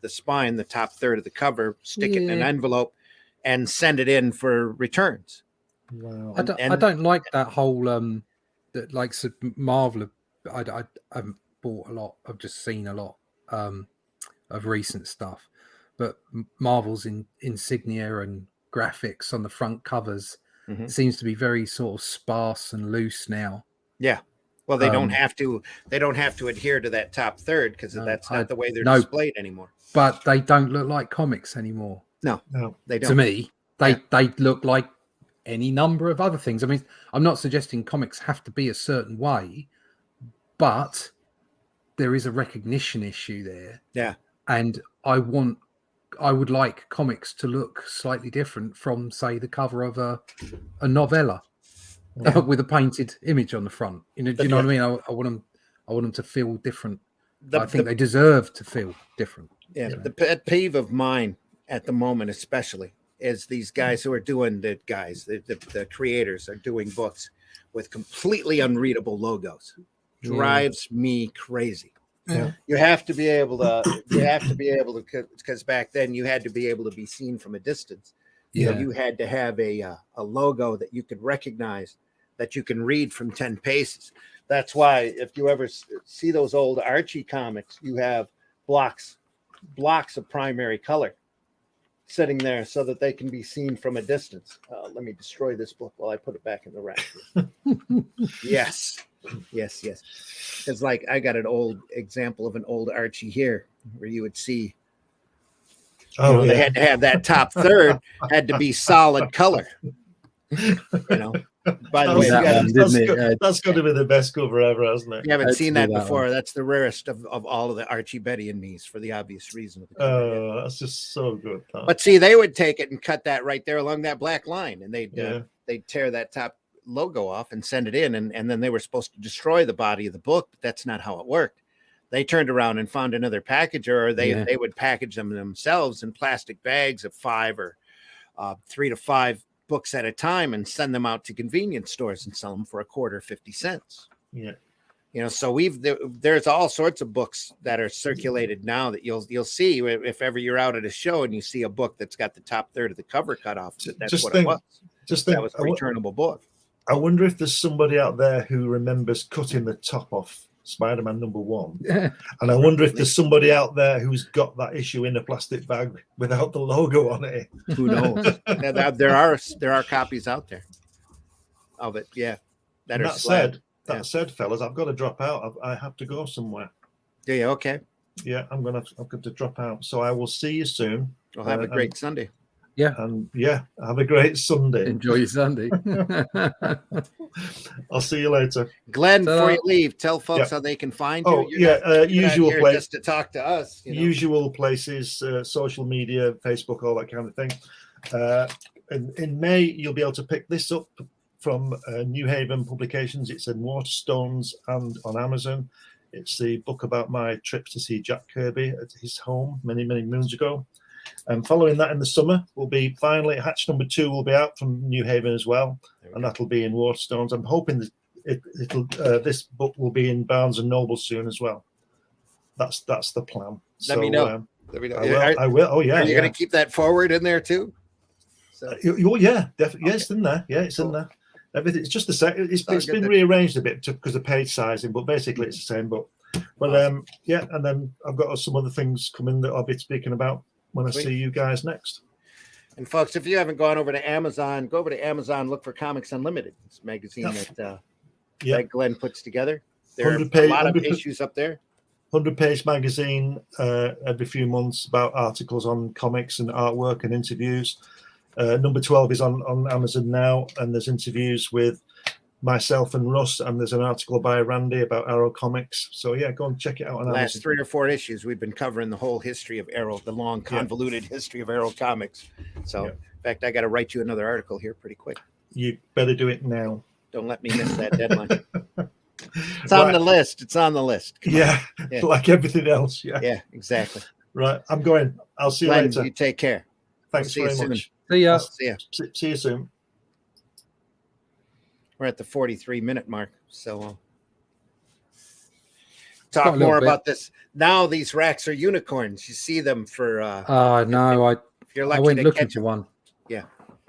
A: spine, the top third of the cover, stick it in an envelope, and send it in for returns.
B: Wow.
C: I don't like that whole like Marvel. I haven't bought a lot. I've just seen a lot of recent stuff, but Marvel's insignia and graphics on the front covers seems to be very sort of sparse and loose now.
A: Yeah. Well, they don't have to. They don't have to adhere to that top third because that's not the way they're displayed anymore.
C: But they don't look like comics anymore.
A: No, they don't.
C: To me, they look like any number of other things. I mean, I'm not suggesting comics have to be a certain way, but there is a recognition issue there.
A: Yeah.
C: And I would like comics to look slightly different from, say, the cover of a novella with a painted image on the front. You know, do you know what I mean? I want them to feel different. I think they deserve to feel different.
A: Yeah, the pet peeve of mine at the moment, especially, is these guys who are doing the creators are doing books with completely unreadable logos. Drives me crazy.
B: Yeah.
A: You have to be able to, because back then you had to be able to be seen from a distance.
C: Yeah.
A: So you had to have a logo that you could recognize, that you can read from 10 paces. That's why if you ever see those old Archie comics, you have blocks of primary color sitting there so that they can be seen from a distance. Let me destroy this book while I put it back in the rack. Yes. It's like I got an old example of an old Archie here where you would see, they had to have that top third had to be solid color. By the way,
B: that's got to be the best cover ever, hasn't it?
A: You haven't seen that before. That's the rarest of all of the Archie, Betty, and me's for the obvious reason.
B: Oh, that's just so good.
A: But see, they would take it and cut that right there along that black line, and they'd tear that top logo off and send it in, and then they were supposed to destroy the body of the book, but that's not how it worked. They turned around and found another packager, or they would package them themselves in plastic bags of 5 or 3 to 5 books at a time and send them out to convenience stores and sell them for $0.25, 50 cents.
B: Yeah.
A: So there's all sorts of books that are circulated now that you'll see if ever you're out at a show and you see a book that's got the top third of the cover cut off. That's what it was. That was a returnable book.
B: I wonder if there's somebody out there who remembers cutting the top off Spider-Man #1. And I wonder if there's somebody out there who's got that issue in a plastic bag without the logo on it.
A: Who knows? There are copies out there of it. Yeah.
B: That said, fellas, I've got to drop out. I have to go somewhere.
A: Yeah. Okay.
B: Yeah, I've got to drop out. So I will see you soon.
A: Well, have a great Sunday.
C: Yeah.
B: And have a great Sunday.
C: Enjoy your Sunday.
B: I'll see you later.
A: Glenn, before you leave, tell folks how they can find you.
B: Usual place
A: just to talk to us.
B: Usual places, social media, Facebook, all that kind of thing. In May, you'll be able to pick this up from New Haven Publications. It's in Waterstones and on Amazon. It's the book about my trips to see Jack Kirby at his home many, many moons ago. And following that in the summer will be finally Hatch #2 will be out from New Haven as well, and that'll be in Waterstones. I'm hoping that this book will be in Barnes and Noble soon as well. That's the plan.
A: Let me know.
B: I will. Oh yeah.
A: Are you going to keep that forward in there too?
B: Oh yeah, definitely. Okay. Yeah, it's in there. Yeah, it's in there. Everything. It's just the same. It's been rearranged a bit because of page sizing, but basically it's the same book. But and then I've got some other things coming that I'll be speaking about when I see you guys next.
A: And folks, if you haven't gone over to Amazon, go over to Amazon, look for Comics Unlimited. It's a magazine that Glenn puts together. There are a lot of issues up there.
B: 100-page magazine every few months about articles on comics and artwork and interviews. Number 12 is on Amazon now, and there's interviews with myself and Russ, and there's an article by Randy about Arrow Comics. So yeah, go and check it out.
A: Last 3 or 4 issues, we've been covering the whole history of Arrow, the long, convoluted history of Arrow Comics. So in fact, I got to write you another article here pretty quick.
B: You better do it now.
A: Don't let me miss that deadline. It's on the list. It's on the list.
B: Yeah, like everything else.
A: Yeah, exactly.
B: Right, I'm going. I'll see you later.
A: You take care.
B: Thanks very much.
C: See ya.
B: See you soon.
A: We're at the 43-minute mark, so talk more about this. Now these racks are unicorns. You see them for.
C: No,
A: if you're lucky
C: I went
A: to
C: looking
A: catch
C: for one.
A: Yeah,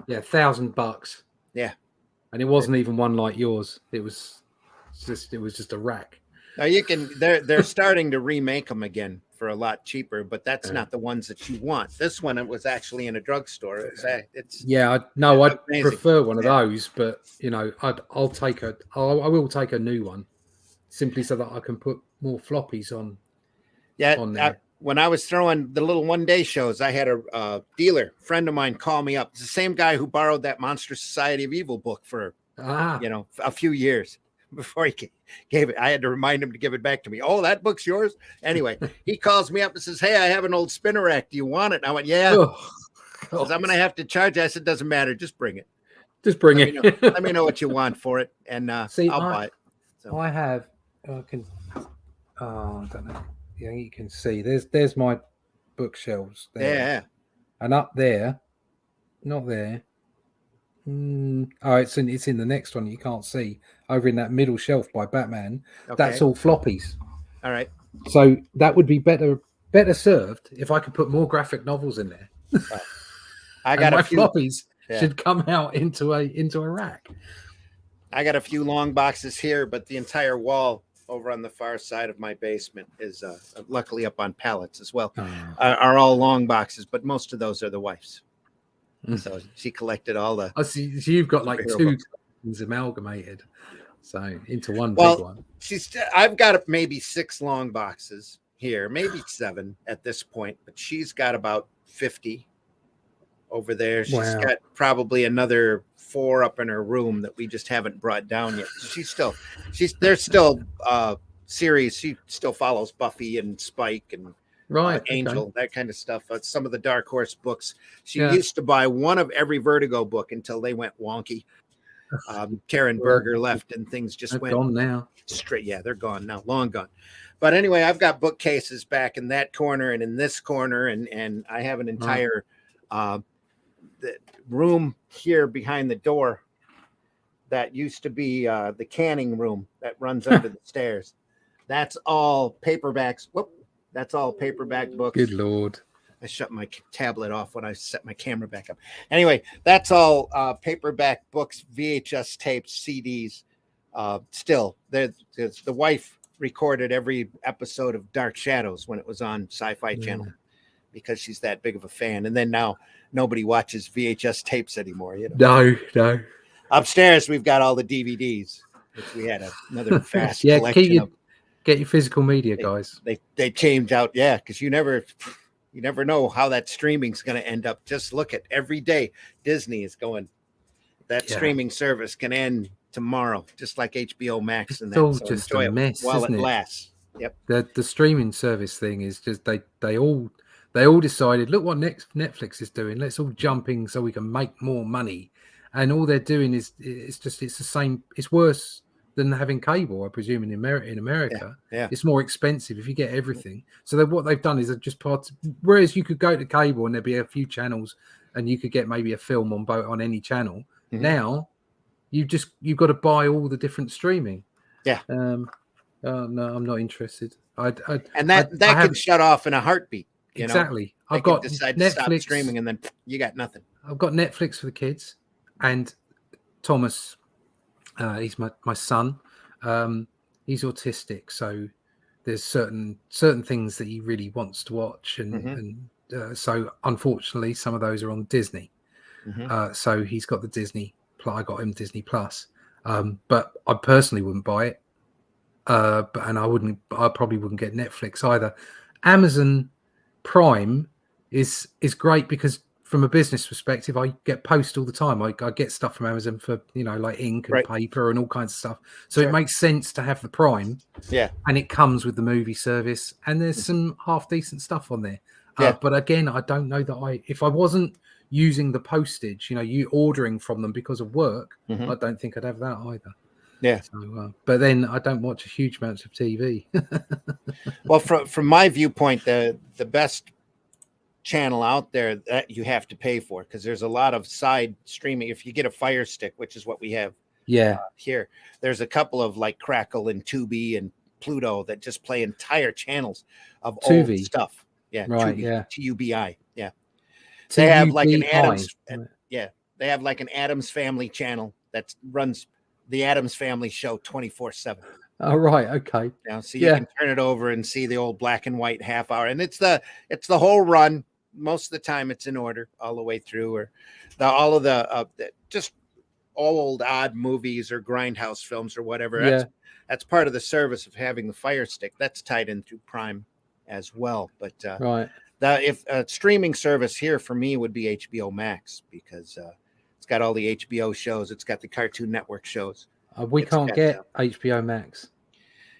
C: $1,000.
A: Yeah,
C: and it wasn't even one like yours. It was just a rack.
A: Now you can. They're starting to remake them again for a lot cheaper, but that's not the ones that you want. This one, it was actually in a drugstore.
C: I'd prefer one of those, but I will take a new one simply so that I can put more floppies on. On there.
A: When I was throwing the little one-day shows, I had a dealer friend of mine call me up. It's the same guy who borrowed that Monster Society of Evil book for a few years. before he gave it. I had to remind him to give it back to me. Oh, that book's yours. Anyway, he calls me up and says, "Hey, I have an old spinner rack. Do you want it?" And I went, "Yeah." Because I'm going to have to charge. I said, "Doesn't matter. Just bring it.
C: Just bring
A: Let
C: it.
A: me know, let me know what you want for it, and
C: See,
A: I'll buy it." So.
C: I have. I can. Oh, I don't know. Yeah, you can see. There's my bookshelves there.
A: Yeah.
C: And up there, not there. Oh, it's in the next one. You can't see over in that middle shelf by Batman.
A: Okay.
C: That's all floppies.
A: All right.
C: So that would be better served if I could put more graphic novels in there.
A: I got
C: my
A: a few
C: floppies should come out into a rack.
A: I got a few long boxes here, but the entire wall over on the far side of my basement is luckily up on pallets as well. Are all long boxes, but most of those are the wife's. So she collected all the.
C: I see. So you've got like two things amalgamated, so into one big one.
A: I've got maybe 6 long boxes here, maybe 7 at this point, but she's got about 50 over there. She's got probably another 4 up in her room that we just haven't brought down yet. There's still series. She still follows Buffy and Spike and Angel, that kind of stuff. Some of the Dark Horse books. She used to buy one of every Vertigo book until they went wonky. Karen Berger left and things just went
C: gone now.
A: Straight. Yeah, they're gone now, long gone. But anyway, I've got bookcases back in that corner and in this corner, and I have an entire the room here behind the door that used to be the canning room that runs under the stairs. That's all paperbacks. That's all paperback books.
C: Good Lord.
A: I shut my tablet off when I set my camera back up. Anyway, that's all paperback books, VHS tapes, CDs. Still, the wife recorded every episode of Dark Shadows when it was on Sci-Fi Channel because she's that big of a fan. And then now nobody watches VHS tapes anymore. You know?
C: No.
A: Upstairs, we've got all the DVDs, which we had another fast collection of.
C: Get your physical media, guys.
A: They change out, because you never know how that streaming's going to end up. Just look at every day Disney is going. That streaming service can end tomorrow, just like HBO Max, and
C: it's all just a mess
A: while
C: isn't
A: it lasts. Yep.
C: The streaming service thing is just they all decided, look what Netflix is doing. Let's all jump in so we can make more money, and all they're doing is it's the same. It's worse than having cable, I presume, in America.
A: Yeah.
C: It's more expensive if you get everything. So what they've done is they've just whereas you could go to cable and there'd be a few channels and you could get maybe a film on any channel. Mm-hmm. Now you've got to buy all the different streaming.
A: Yeah.
C: No, I'm not interested.
A: That can shut off in a heartbeat.
C: Exactly.
A: I've got decide to stop streaming and then you got nothing.
C: I've got Netflix for the kids, and Thomas, he's my son. He's autistic, so there's certain things that he really wants to watch, and so unfortunately, some of those are on Disney. Mm-hmm. So he's got the Disney. I got him Disney Plus, but I personally wouldn't buy it. I probably wouldn't get Netflix either. Amazon Prime is great because from a business perspective, I get post all the time. I get stuff from Amazon for, like ink and paper and all kinds of stuff. So it makes sense to have the Prime. Yeah. And it comes with the movie service and there's some half decent stuff on there. But again, I don't know that if I wasn't using the postage, you ordering from them because of work, I don't think I'd have that either. Yeah. So, but then I don't watch a huge amount of TV.
A: Well, from my viewpoint, the best channel out there that you have to pay for, because there's a lot of side streaming. If you get a Fire Stick, which is what we have here, there's a couple of like Crackle and Tubi and Pluto that just play entire channels of old stuff. Yeah.
C: Right.
A: Tubi,
C: yeah.
A: TUBI. Yeah. They have like an Adams. Yeah. They have like an Adams Family channel that runs the Adams Family show 24/7.
C: Oh, right. Okay.
A: So you can turn it over and see the old black and white half hour, and it's the whole run. Most of the time, it's in order all the way through, or all of the just old odd movies or grindhouse films or whatever. That's part of the service of having the Fire Stick. That's tied in through Prime as well. But if a streaming service here for me would be HBO Max, because it's got all the HBO shows. It's got the Cartoon Network shows.
C: We
A: It's
C: can't
A: got,
C: get HBO Max.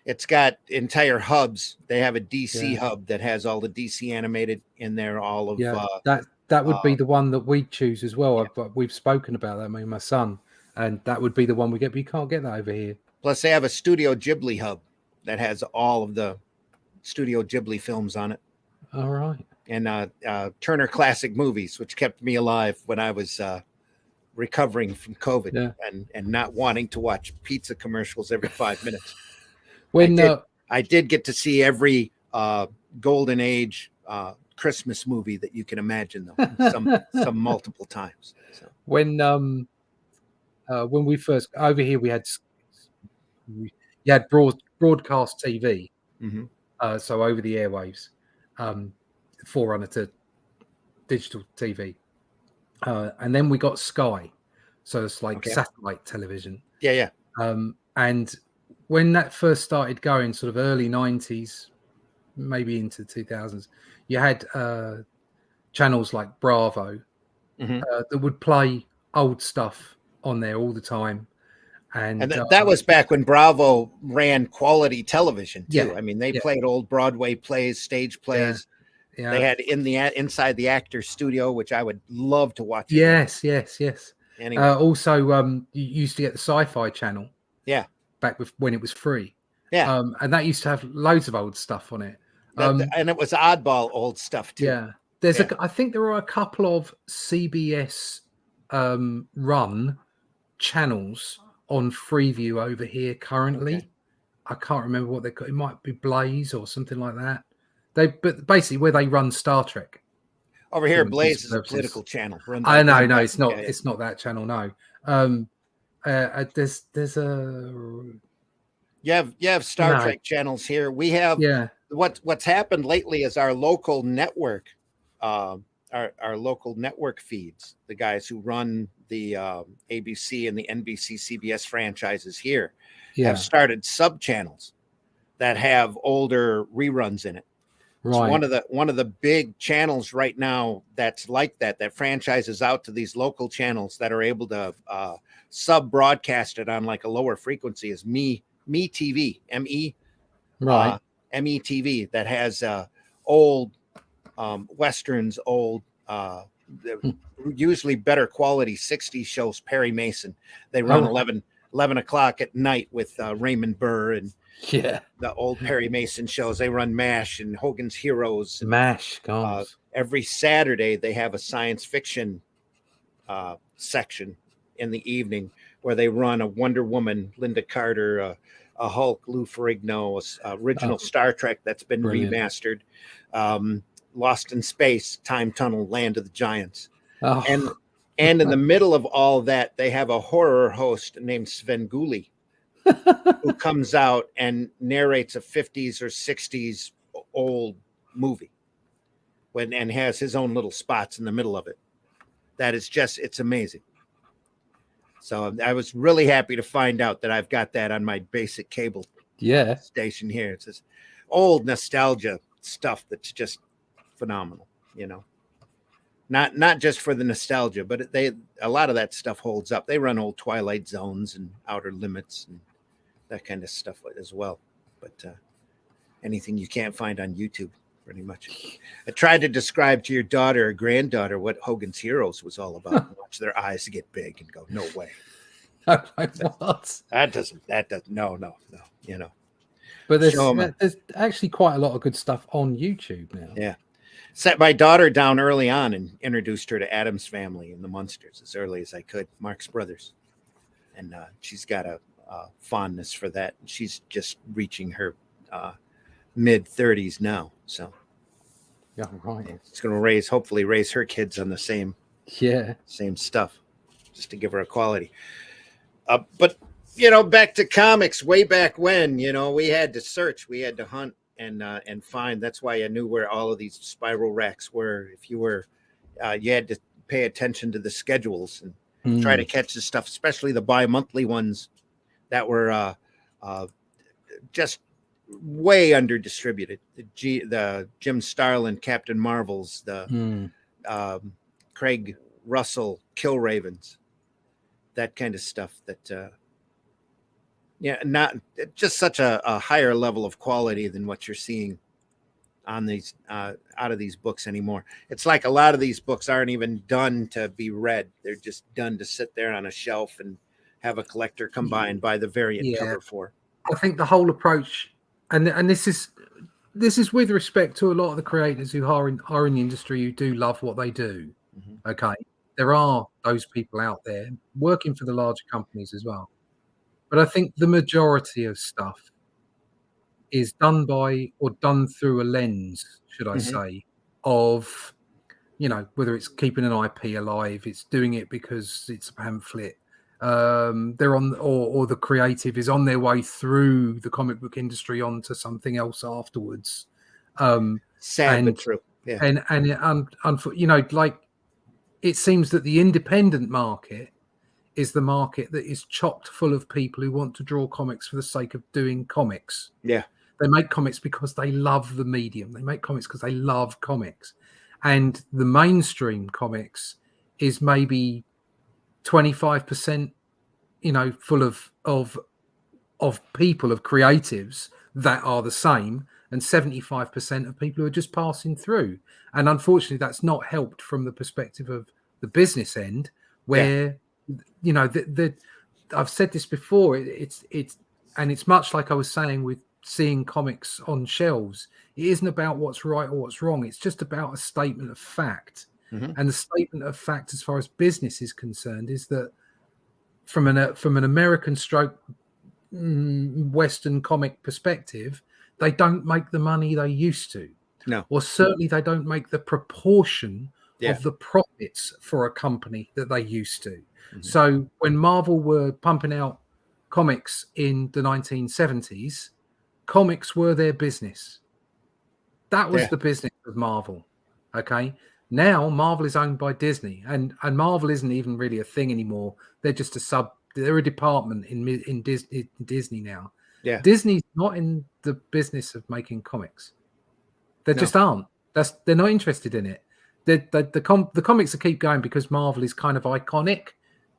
A: It's got entire hubs. They have a DC
C: Yeah.
A: hub that has all the DC animated in there. All of
C: That would be the one that we'd choose as well.
A: yeah.
C: But we've spoken about that, me and my son, and that would be the one we get. But you can't get that over here.
A: Plus, they have a Studio Ghibli hub that has all of the Studio Ghibli films on it,
C: All right.
A: and Turner Classic Movies, which kept me alive when I was recovering from COVID and not wanting to watch pizza commercials every 5 minutes.
C: When
A: I did get to see every Golden Age Christmas movie that you can imagine, though, some multiple times. So.
C: When we first over here, we had broadcast TV, so over the airwaves, forerunner to digital TV, and then we got Sky, so it's like satellite television.
A: Yeah.
C: And when that first started going, sort of early 90s, maybe into 2000s, you had channels like Bravo that would play old stuff on there all the time. And
A: that was back when Bravo ran quality television too.
C: Yeah,
A: I mean, they played old Broadway plays, stage plays. Yeah. They had inside the actor's studio, which I would love to watch.
C: Yes.
A: Anyway.
C: Also, you used to get the Sci-Fi Channel.
A: Yeah.
C: Back when it was free.
A: Yeah.
C: And that used to have loads of old stuff on it.
A: And it was oddball old stuff too.
C: Yeah. I think there are a couple of CBS run channels on Freeview over here currently. Okay. I can't remember what they call it. It might be Blaze or something like that. But basically where they run Star Trek.
A: Over here, Blaze is a political channel.
C: I know, no, it's not. Yeah. It's not that channel. No. There's a.
A: You have Star Trek channels here. We have what's happened lately is our local network, our local network feeds. The guys who run the ABC and the NBC CBS franchises here have started sub channels that have older reruns in it. Right. It's one of the big channels right now that's like that franchises out to these local channels that are able to sub broadcast it on like a lower frequency is Me TV, ME,
C: right?
A: ME TV that has old westerns, old usually better quality 60s shows. Perry Mason, they run 11 o'clock at night with Raymond Burr and the old Perry Mason shows. They run MASH and Hogan's Heroes.
C: MASH,
A: every Saturday they have a science fiction section in the evening where they run a Wonder Woman, Linda Carter, a Hulk, Lou Ferrigno, original Star Trek that's been remastered, Lost in Space, Time Tunnel, Land of the Giants. And in the middle of all that, they have a horror host named Sven Gulli who comes out and narrates a 50s or 60s old movie and has his own little spots in the middle of it. That is it's amazing. So I was really happy to find out that I've got that on my basic cable station here. It's this old nostalgia stuff that's just phenomenal, Not just for the nostalgia, but a lot of that stuff holds up. They run old Twilight Zones and Outer Limits and that kind of stuff as well. But anything you can't find on YouTube, pretty much. I tried to describe to your daughter or granddaughter what Hogan's Heroes was all about. And watch their eyes get big and go, "No way."
C: What?
A: That doesn't. No.
C: But there's actually quite a lot of good stuff on YouTube now.
A: Yeah. Set my daughter down early on and introduced her to Addams Family and the Munsters as early as I could, Marx Brothers. And she's got a fondness for that. She's just reaching her mid 30s now. So
C: yeah, right.
A: It's going to hopefully raise her kids on the same stuff just to give her a quality. But, back to comics way back when, we had to search, we had to hunt and find. That's why I knew where all of these spiral racks were. If you were, you had to pay attention to the schedules and try to catch the stuff, especially the bi-monthly ones that were just way under distributed. The Jim Starlin Captain Marvels, the Craig Russell Kill Ravens, that kind of stuff that Yeah, not just such a higher level of quality than what you're seeing on these out of these books anymore. It's like a lot of these books aren't even done to be read. They're just done to sit there on a shelf and have a collector come by and buy the variant cover for.
C: I think the whole approach, and this is with respect to a lot of the creators who are in the industry who do love what they do.
A: Mm-hmm.
C: Okay, there are those people out there working for the larger companies as well, but I think the majority of stuff is done by or done through a lens, should I say, of, you know, whether it's keeping an IP alive, it's doing it because it's a pamphlet. They're on, or the creative is on their way through the comic book industry onto something else afterwards.
A: Sad but true. Yeah.
C: And you know, like, it seems that the independent market is the market that is chocked full of people who want to draw comics for the sake of doing comics.
A: Yeah.
C: They make comics because they love the medium. They make comics because they love comics. And the mainstream comics is maybe 25%, you know, full of people, of creatives that are the same, and 75% of people who are just passing through. And unfortunately, that's not helped from the perspective of the business end, where, you know, I've said this before. It's much like I was saying with seeing comics on shelves. It isn't about what's right or what's wrong. It's just about a statement of fact. And the statement of fact, as far as business is concerned, is that from an American stroke Western comic perspective, they don't make the money they used to.
A: No.
C: Or certainly they don't make the proportion of the profits for a company that they used to. So when Marvel were pumping out comics in the 1970s, comics were their business. That was the business of Marvel. Okay. Now Marvel is owned by Disney, and Marvel isn't even really a thing anymore. They're just they're a department in Disney now.
A: Yeah.
C: Disney's not in the business of making comics. They just aren't. They're not interested in it. The comics will keep going because Marvel is kind of iconic.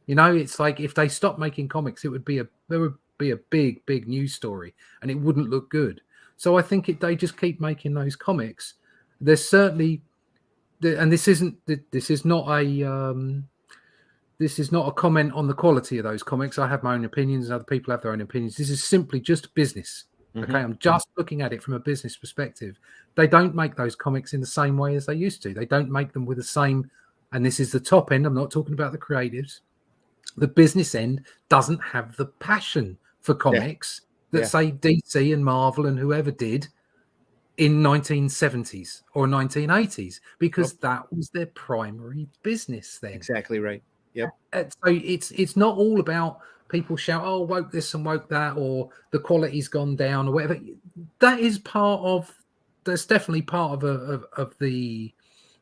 C: You know, it's like if they stopped making comics, there would be a big news story, and it wouldn't look good. So I think they just keep making those comics. There's certainly, and this is not a comment on the quality of those comics. I have my own opinions, and other people have their own opinions. This is simply just business. Okay, I'm just looking at it from a business perspective. They don't make those comics in the same way as they used to. They don't make them with the same, and this is the top end. I'm not talking about the creatives. The business end doesn't have the passion for comics that say DC and Marvel and whoever did in 1970s or 1980s, because that was their primary business then.
A: Exactly right. Yep.
C: So it's not all about people shout, "Oh, woke this and woke that," or the quality's gone down or whatever. That's definitely part of the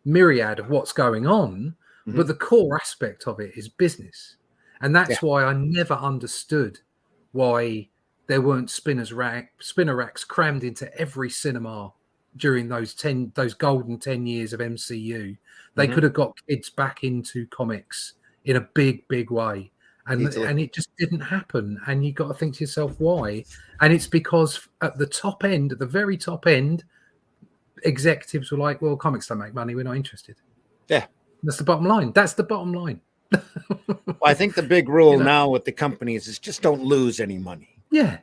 C: myriad of what's going on. But the core aspect of it is business. And that's why I never understood why there weren't spinner racks crammed into every cinema during those golden 10 years of MCU. They could have got kids back into comics in a big way. And it just didn't happen. And you got to think to yourself, why? And it's because at the top end, at the very top end, executives were like, well, comics don't make money. We're not interested.
A: Yeah.
C: That's the bottom line. That's the bottom line.
A: Well, I think the big rule now with the companies is just don't lose any money.
C: Yeah.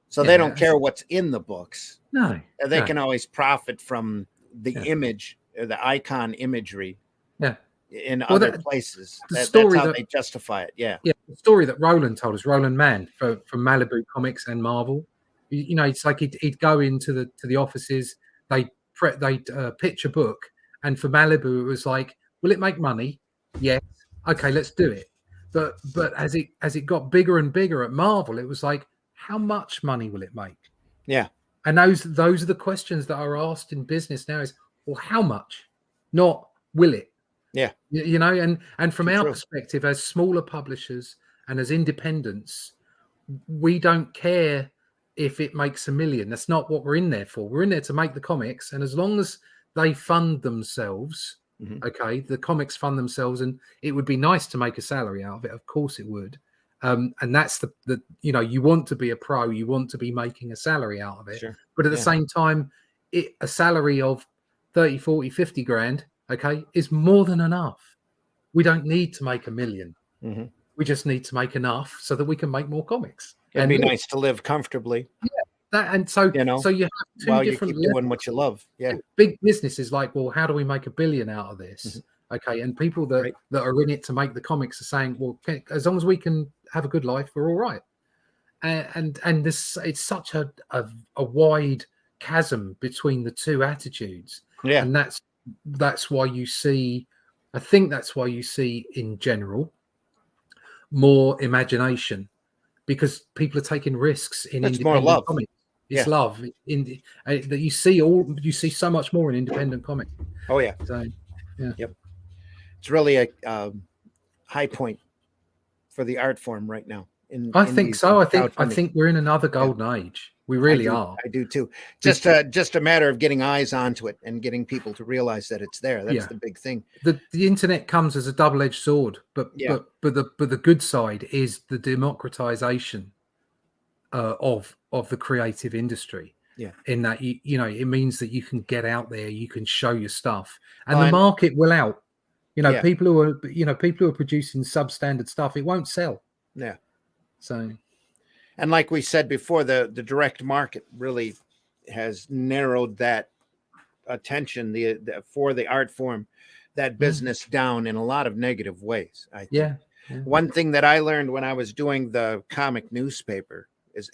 A: So they don't care what's in the books.
C: No.
A: They can always profit from the image, or the icon imagery.
C: Yeah.
A: In other places. That's how they justify it. Yeah.
C: Yeah. The story that Roland told us, Roland Mann from Malibu Comics and Marvel. You know, it's like he'd go into the offices. They'd pitch a book, and for Malibu, it was like, will it make money? Yes. Okay, let's do it. But as it got bigger and bigger at Marvel, it was like, how much money will it make?
A: Yeah.
C: And those are the questions that are asked in business now is, well, how much? Not will it?
A: Yeah.
C: You know, and from our perspective as smaller publishers and as independents, we don't care if it makes $1 million. That's not what we're in there for. We're in there to make the comics. And as long as they fund themselves, okay, the comics fund themselves, and it would be nice to make a salary out of it. Of course it would. And that's the you want to be a pro, you want to be making a salary out of it,
A: Sure.
C: but at the same time, a salary of 30, 40, 50 grand, okay, is more than enough. We don't need to make $1 million.
A: Mm-hmm.
C: We just need to make enough so that we can make more comics.
A: It'd be nice to live comfortably.
C: So you have two
A: while
C: different
A: you keep doing what you love. Yeah.
C: Big businesses like, well, how do we make $1 billion out of this?
A: Mm-hmm.
C: Okay, and people that are in it to make the comics are saying, well, as long as we can have a good life, we're all right. And this, it's such a wide chasm between the two attitudes.
A: Yeah.
C: And that's why you see, I think that's why you see in general more imagination, because people are taking risks in independent
A: more love.
C: comics. It's love that you see so much more in independent comics.
A: Oh yeah.
C: So yeah.
A: Yep. It's really a high point for the art form right now.
C: I think so. I think we're in another golden age. We really are.
A: I do too. Just a matter of getting eyes onto it and getting people to realize that it's there. That's the big thing.
C: The internet comes as a double-edged sword, but the good side is the democratization of the creative industry. Yeah. In that it means that you can get out there, you can show your stuff, and the market will out. People who are producing substandard stuff, it won't sell.
A: Yeah.
C: So,
A: and like we said before, the direct market really has narrowed that attention for the art form, that business down in a lot of negative ways. I think. Yeah. One thing that I learned when I was doing the comic newspaper is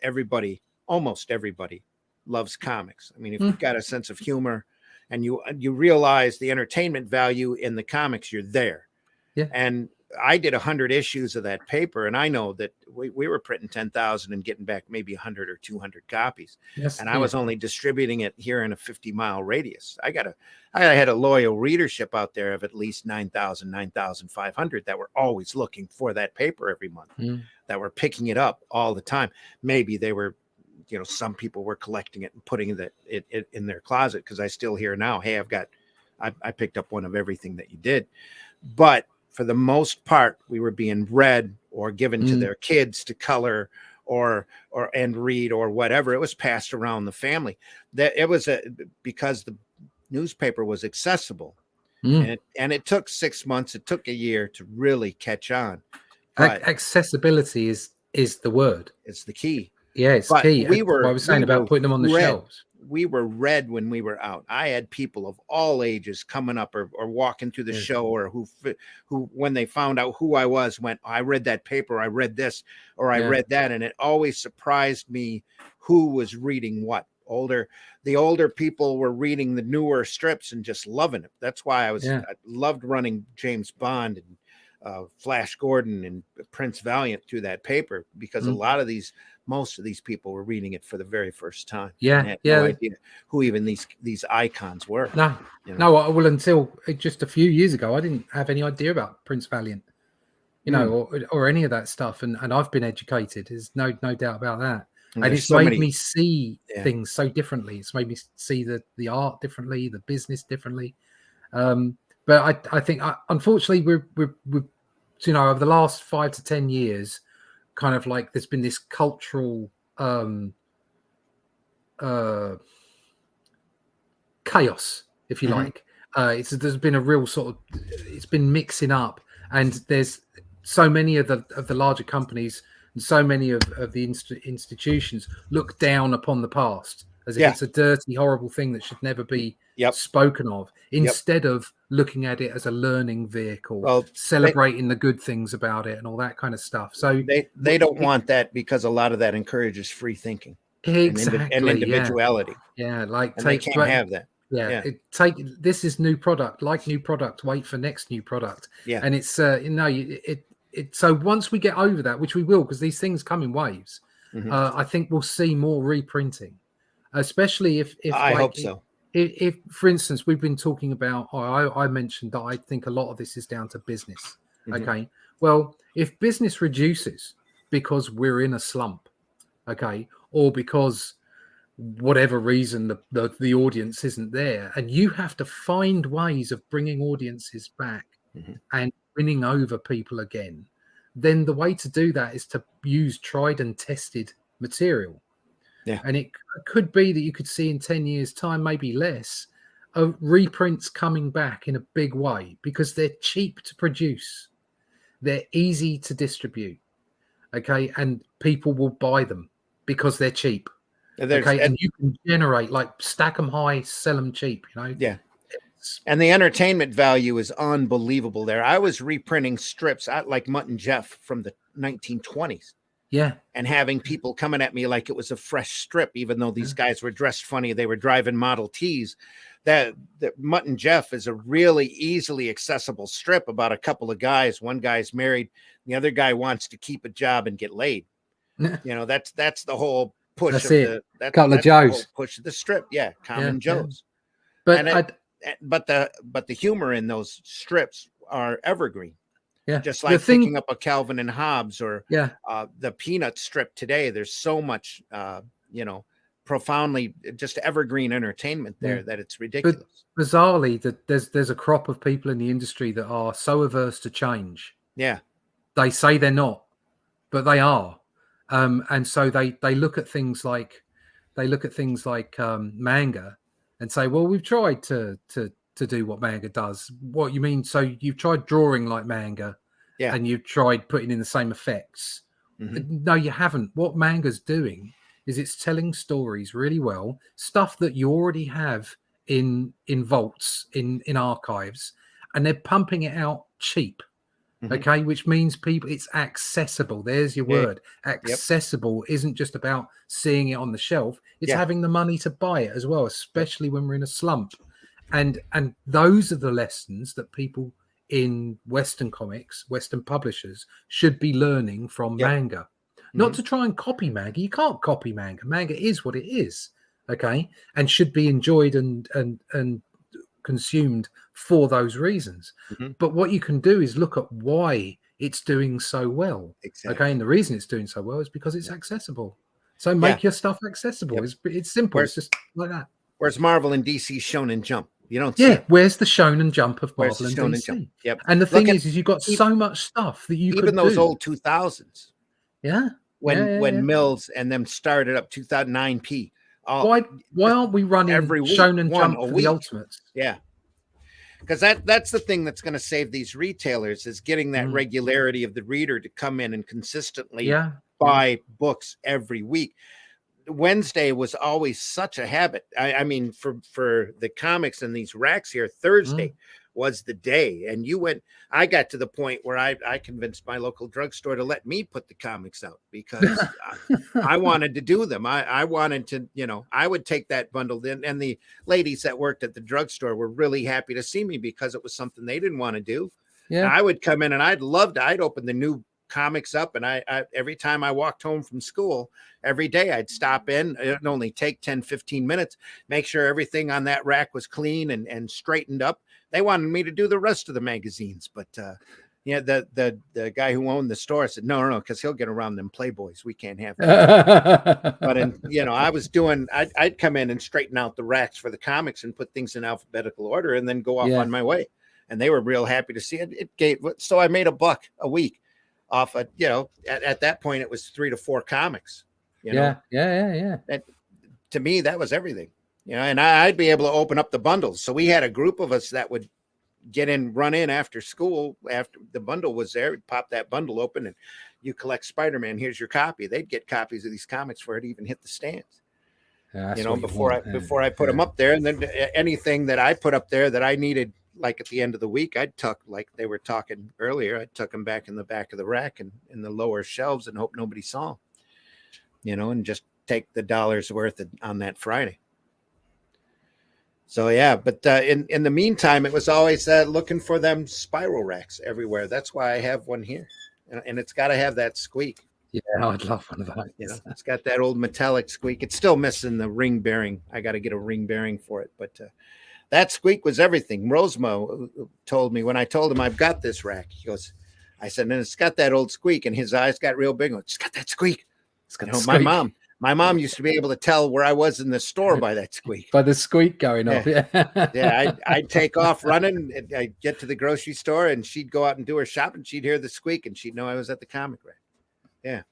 A: almost everybody loves comics. I mean, if you've got a sense of humor and you realize the entertainment value in the comics, you're there. Yeah. And I did 100 issues of that paper, and I know that we were printing 10,000 and getting back maybe 100 or 200 copies. Yes, and I was only distributing it here in a 50-mile radius. I had a loyal readership out there of at least 9,000, 9,500 that were always looking for that paper every month, that were picking it up all the time. Maybe they were, some people were collecting it and putting it in their closet, because I still hear now, hey, I picked up one of everything that you did. But for the most part, we were being read or given to their kids to color and read or whatever. It was passed around the family. That it was because the newspaper was accessible, and it took 6 months. It took a year to really catch on.
C: Accessibility is the word.
A: It's the key.
C: Yeah, it's key. I was saying about putting them on the shelves.
A: We were read when we were out. I had people of all ages coming up or walking through the show, or who when they found out who I was, went, I read that paper, I read this, or I read that. And it always surprised me who was reading what. The older people were reading the newer strips and just loving it. That's why I loved running James Bond and Flash Gordon and Prince Valiant through that paper, because most of these people were reading it for the very first time. Yeah, and had no idea who even these icons were.
C: No, well, until just a few years ago, I didn't have any idea about Prince Valiant, or any of that stuff. And I've been educated. There's no doubt about that. And it's made me see things so differently. It's made me see the art differently, the business differently. But I think, unfortunately, we're over the last 5 to 10 years, kind of like there's been this cultural chaos, if you like. There's been a real sort of, it's been mixing up, and there's so many of the larger companies and so many of the institutions look down upon the past as if it's a dirty, horrible thing that should never be spoken of, instead of looking at it as a learning vehicle, celebrating the good things about it and all that kind of stuff. So
A: they don't want that, because a lot of that encourages free thinking and individuality.
C: They
A: can't have that.
C: This is new product, like new product, wait for next new product. And it's so once we get over that, which we will, because these things come in waves, I think we'll see more reprinting, especially if
A: I hope so.
C: If, for instance, we've been talking about, I mentioned that I think a lot of this is down to business. Okay. Well, if business reduces because we're in a slump, okay, or because whatever reason the audience isn't there, and you have to find ways of bringing audiences back and winning over people again, then the way to do that is to use tried and tested material.
A: Yeah.
C: And it could be that you could see in 10 years' time, maybe less, of reprints coming back in a big way because they're cheap to produce. They're easy to distribute. Okay. And people will buy them because they're cheap. Okay. And you can generate, like, stack them high, sell them cheap, you know?
A: Yeah. And the entertainment value is unbelievable there. I was reprinting strips like Mutt and Jeff from the 1920s.
C: Yeah.
A: And having people coming at me like it was a fresh strip, even though these guys were dressed funny, they were driving Model Ts. That Mutt and Jeff is a really easily accessible strip about a couple of guys. One guy's married, the other guy wants to keep a job and get laid. You know, that's the whole push.
C: That's
A: of
C: it.
A: The
C: Couple of Joes.
A: Push of the strip. Yeah, common Joes.
C: But
A: but the humor in those strips are evergreen.
C: Yeah,
A: just like picking up a Calvin and Hobbes or the Peanut strip today. There's so much, profoundly just evergreen entertainment there that it's ridiculous.
C: But bizarrely, that there's a crop of people in the industry that are so averse to change.
A: Yeah,
C: they say they're not, but they are, and so they look at things like manga and say, well, we've tried to do what manga does. What you mean? So you've tried drawing like manga, and you've tried putting in the same effects. Mm-hmm. No, you haven't. What manga's doing is it's telling stories really well, stuff that you already have in vaults, in archives, and they're pumping it out cheap. Mm-hmm. Okay, which means it's accessible. There's your word. Accessible isn't just about seeing it on the shelf. It's having the money to buy it as well, especially when we're in a slump. And those are the lessons that people in Western comics, Western publishers should be learning from manga. Mm-hmm. Not to try and copy manga. You can't copy manga. Manga is what it is, okay, and should be enjoyed and consumed for those reasons. Mm-hmm. But what you can do is look at why it's doing so well. Exactly. Okay, and the reason it's doing so well is because it's accessible. So make your stuff accessible. It's simple. It's just like that.
A: Where's Marvel and DC Shonen Jump? You don't see it.
C: Where's the Shonen Jump of Marvel and DC? Jump? Yep. And the thing is you've got so much stuff that you could do.
A: Even those old 2000s.
C: Yeah.
A: When Mills and them started up 2009p.
C: Why aren't we running
A: every week,
C: Shonen Jump for the Ultimates?
A: Yeah. Because that's the thing that's going to save these retailers is getting that regularity of the reader to come in and consistently buy books every week. Wednesday was always such a habit. I mean, for the comics and these racks here, Thursday was the day. And I got to the point where I convinced my local drugstore to let me put the comics out because I wanted to do them. I wanted to, I would take that bundle in, and the ladies that worked at the drugstore were really happy to see me because it was something they didn't want to do. Yeah. And I would come in and I'd open the new comics up, and I every time I walked home from school every day, I'd stop in. It'd only take 10-15 minutes, make sure everything on that rack was clean and straightened up. They wanted me to do the rest of the magazines, but the guy who owned the store said no, because he'll get around them Playboys. We can't have that. But I'd come in and straighten out the racks for the comics and put things in alphabetical order and then go off on my way, and they were real happy to see it. So I made $1 a week off at that point it was 3 to 4 comics.
C: Yeah.
A: To me, that was everything. And I'd be able to open up the bundles. So we had a group of us that would run in after school after the bundle was there. We'd pop that bundle open, and you collect Spider-Man. Here's your copy. They'd get copies of these comics before it even hit the stands. Before I put them up there, and then anything that I put up there that I needed. Like at the end of the week, I'd tuck, like they were talking earlier, I'd tuck them back in the back of the rack and in the lower shelves and hope nobody saw them, and just take the $1 worth on that Friday. So, but in the meantime, it was always looking for them spiral racks everywhere. That's why I have one here, and it's got to have that squeak.
C: Yeah, I'd love one of those.
A: It's got that old metallic squeak. It's still missing the ring bearing. I got to get a ring bearing for it, but that squeak was everything. Rosemo told me when I told him I've got this rack. He goes, I said, and it's got that old squeak, and his eyes got real big. It's got that squeak. It's got my My mom used to be able to tell where I was in the store by that squeak.
C: By the squeak going off. Yeah.
A: Yeah, I'd take off running. And I'd get to the grocery store, and she'd go out and do her shopping. She'd hear the squeak, and she'd know I was at the comic rack. Yeah,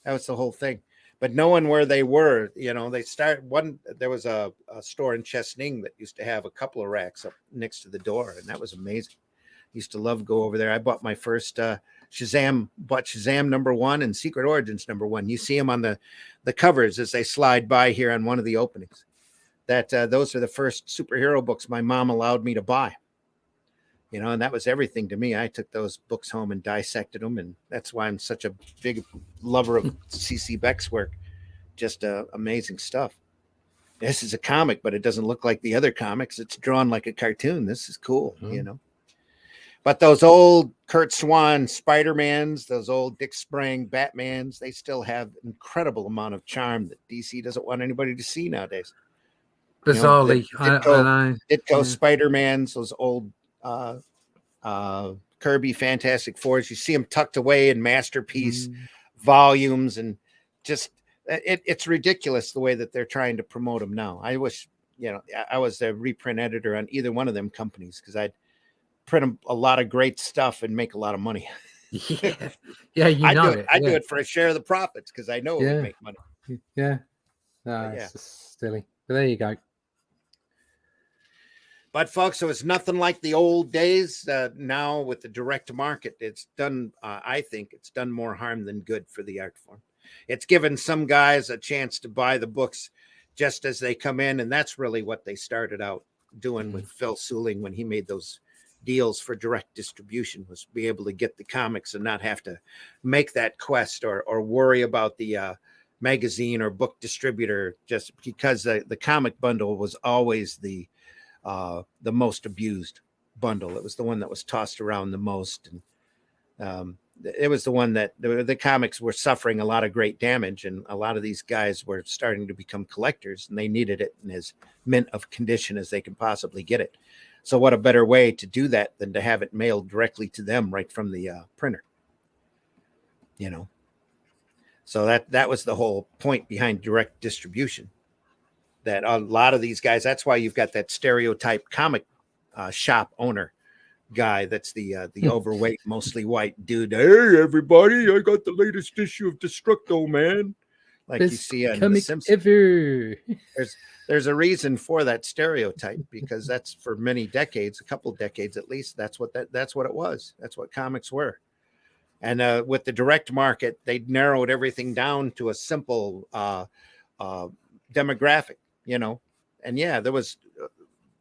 A: that was the whole thing. But knowing where they were, you know, there was a store in Chesaning that used to have a couple of racks up next to the door, and that was amazing. Used to love go over there. I bought my first Shazam #1 and Secret Origins #1. You see them on the covers as they slide by here on one of the openings. Those are the first superhero books my mom allowed me to buy. You know, and that was everything to me. I took those books home and dissected them, and that's why I'm such a big lover of C.C. Beck's work. Just amazing stuff. This is a comic, but it doesn't look like the other comics. It's drawn like a cartoon. This is cool, you know. But those old Kurt Swan Spider-Mans, those old Dick Sprang Batmans, they still have incredible amount of charm that DC doesn't want anybody to see nowadays.
C: Bizarrely,
A: Ditko Spider-Mans, those old Kirby Fantastic Fours, you see them tucked away in masterpiece volumes, and just it's ridiculous the way that they're trying to promote them now. I wish, you know, I was a reprint editor on either one of them companies, because I'd print a lot of great stuff and make a lot of money.
C: Yeah,
A: I do it for a share of the profits, because I know it would make money.
C: Yeah, no, it's just silly. But there you go.
A: But folks, so it's nothing like the old days. Now with the direct market, it's done. I think it's done more harm than good for the art form. It's given some guys a chance to buy the books just as they come in, and that's really what they started out doing with Phil Suling when he made those deals for direct distribution, was be able to get the comics and not have to make that quest or worry about the magazine or book distributor, just because the comic bundle was always the most abused bundle. It was the one that was tossed around the most, and it was the one that the comics were suffering a lot of great damage, and a lot of these guys were starting to become collectors, and they needed it in as mint of condition as they could possibly get it. So what a better way to do that than to have it mailed directly to them right from the printer, you know? So that was the whole point behind direct distribution, that a lot of these guys, that's why you've got that stereotype comic shop owner guy. That's the overweight, mostly white dude. Hey, everybody, I got the latest issue of Destructo, man. Like you see on The Simpsons. There's a reason for that stereotype, because that's for many decades, a couple of decades at least, that's what it was. That's what comics were. And with the direct market, they narrowed everything down to a simple demographic, you know. And yeah, there was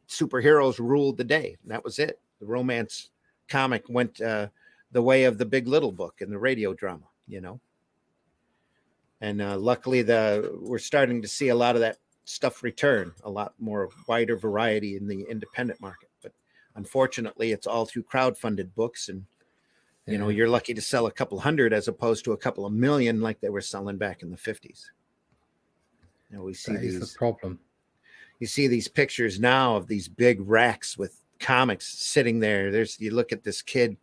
A: superheroes ruled the day, and that was it. The romance comic went the way of the Big Little book and the radio drama, you know. And luckily we're starting to see a lot of that stuff return, a lot more wider variety in the independent market. But unfortunately, it's all through crowdfunded books, and you know, you're lucky to sell a couple hundred as opposed to a couple of million like they were selling back in the 50s. You know, we see these.
C: That's the problem.
A: You see these pictures now of these big racks with comics sitting there. You look at this kid.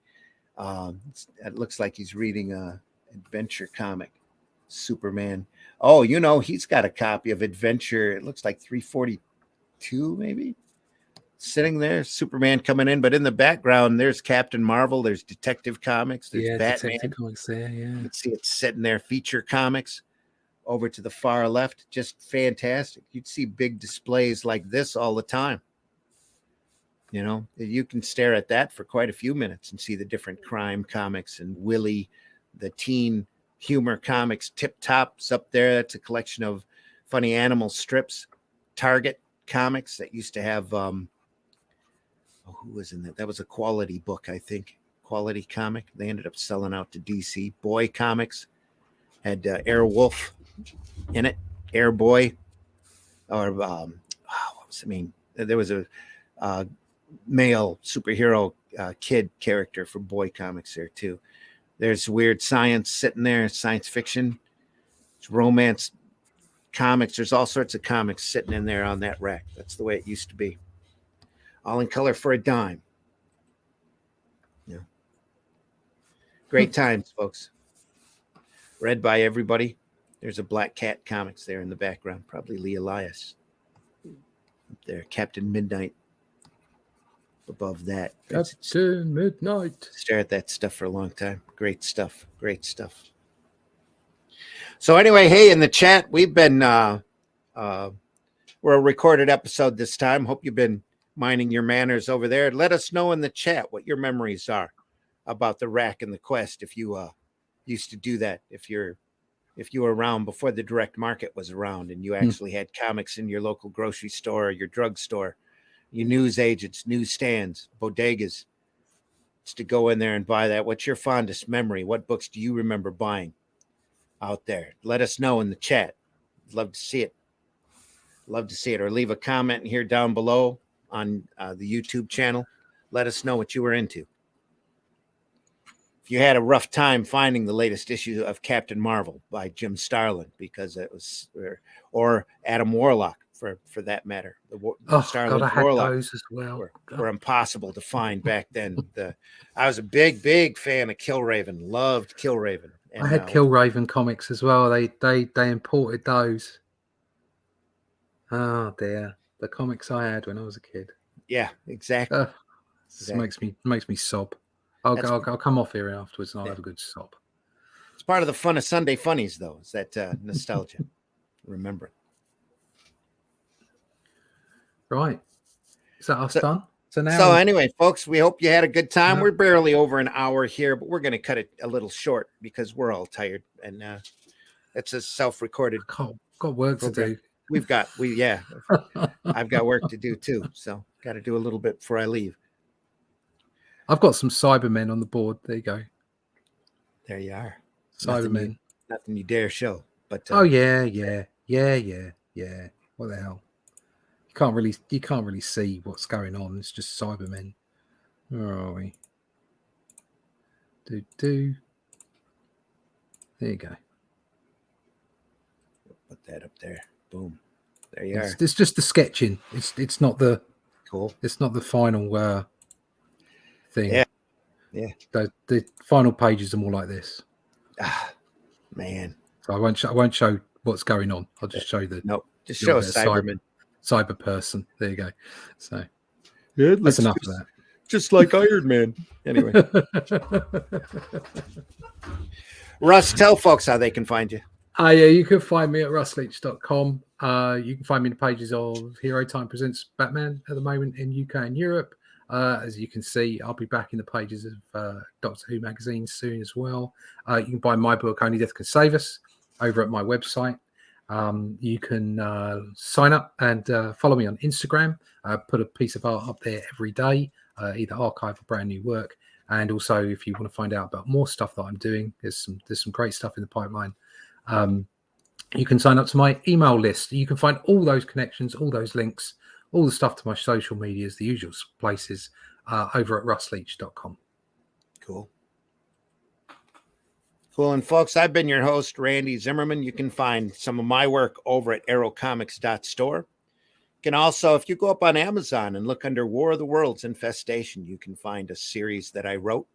A: It looks like he's reading a adventure comic, Superman. Oh, you know, he's got a copy of Adventure. It looks like 342, maybe, sitting there. Superman coming in, but in the background, there's Captain Marvel. There's Detective Comics. There's Batman.
C: Detective Comics there. Yeah,
A: you can see it sitting there. Feature Comics over to the far left. Just fantastic. You'd see big displays like this all the time. You know, you can stare at that for quite a few minutes and see the different crime comics, and Willie, the teen humor comics. Tip Top's up there. That's a collection of funny animal strips. Target comics that used to have who was in that? That was a Quality book, I think. Quality comic. They ended up selling out to DC. Boy Comics had Airwolf in it. Air Boy, or what was there was a male superhero kid character for Boy Comics there too. There's weird science sitting there, science fiction. It's romance comics. There's all sorts of comics sitting in there on that rack. That's the way it used to be. All in color for a dime. Yeah. Great times, folks. Read by everybody. There's a Black Cat Comics there in the background, probably Lee Elias. Up there, Captain Midnight. Above that,
C: Captain Midnight.
A: Stare at that stuff for a long time. Great stuff. Great stuff. So anyway, hey, in the chat, we've been we're a recorded episode this time. Hope you've been minding your manners over there. Let us know in the chat what your memories are about the rack and the quest. If you used to do that, if you were around before the direct market was around, and you actually had comics in your local grocery store or your drugstore, your news agents, newsstands, bodegas, it's to go in there and buy that. What's your fondest memory? What books do you remember buying out there? Let us know in the chat. Love to see it. Love to see it. Or leave a comment here down below on the YouTube channel. Let us know what you were into. If you had a rough time finding the latest issue of Captain Marvel by Jim Starlin, because it was, or Adam Warlock, for that matter.
C: God, I had those as well.
A: Were impossible to find back then. I was a big fan of Killraven. Loved Killraven.
C: I had Killraven comics as well. They imported those. Oh dear, the comics I had when I was a kid.
A: Yeah, exactly.
C: This makes me sob. I'll come off here afterwards and I'll have a good sob.
A: It's part of the fun of Sunday Funnies, though. Is that nostalgia? Remember it.
C: Right. Is that us done? So
A: anyway, folks, we hope you had a good time. Yeah. We're barely over an hour here, but we're going to cut it a little short because we're all tired, and it's a self-recorded.
C: Got work program. To do.
A: I've got work to do too, so got to do a little bit before I leave.
C: I've got some Cybermen on the board. There you go.
A: There you are.
C: Cybermen.
A: Nothing you dare show, but
C: yeah. What the hell? You can't really see what's going on. It's just Cybermen. Where are we? There you go.
A: Put that up there. Boom. There you are.
C: It's just the sketching. It's not the
A: cool.
C: It's not the final thing.
A: Yeah.
C: The final pages are more like this.
A: Ah, man.
C: So I won't show what's going on. I'll just show
A: just show a Cyberman.
C: Cyber person. There you go. So
A: yeah,
C: that's enough of that.
A: Just like Iron Man. Anyway. Russ, tell folks how they can find you.
C: Yeah, you can find me at russleach.com. You can find me in the pages of Hero Time Presents Batman at the moment in UK and Europe. As you can see, I'll be back in the pages of Doctor Who magazine soon as well. You can buy my book, Only Death Can Save Us, over at my website. You can sign up and follow me on Instagram. Put a piece of art up there every day, either archive or brand new work. And also, if you want to find out about more stuff that I'm doing, there's some great stuff in the pipeline. You can sign up to my email list. You can find all those connections, all those links, all the stuff to my social medias, the usual places, over at russleach.com.
A: Cool. And folks, I've been your host, Randy Zimmerman. You can find some of my work over at arrowcomics.store. You can also, if you go up on Amazon and look under War of the Worlds Infestation, you can find a series that I wrote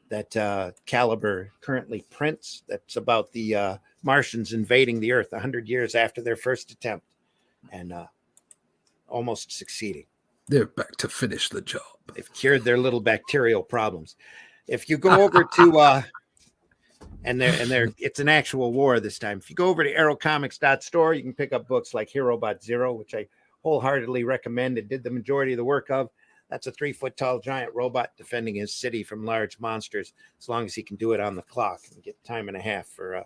A: that Caliber currently prints. That's about the Martians invading the Earth 100 years after their first attempt and almost succeeding.
C: They're back to finish the job.
A: They've cured their little bacterial problems. If you go over to it's an actual war this time. If you go over to arrowcomics.store, you can pick up books like Herobot Zero, which I wholeheartedly recommend and did the majority of the work of. That's a 3-foot-tall giant robot defending his city from large monsters, as long as he can do it on the clock and get time and a half for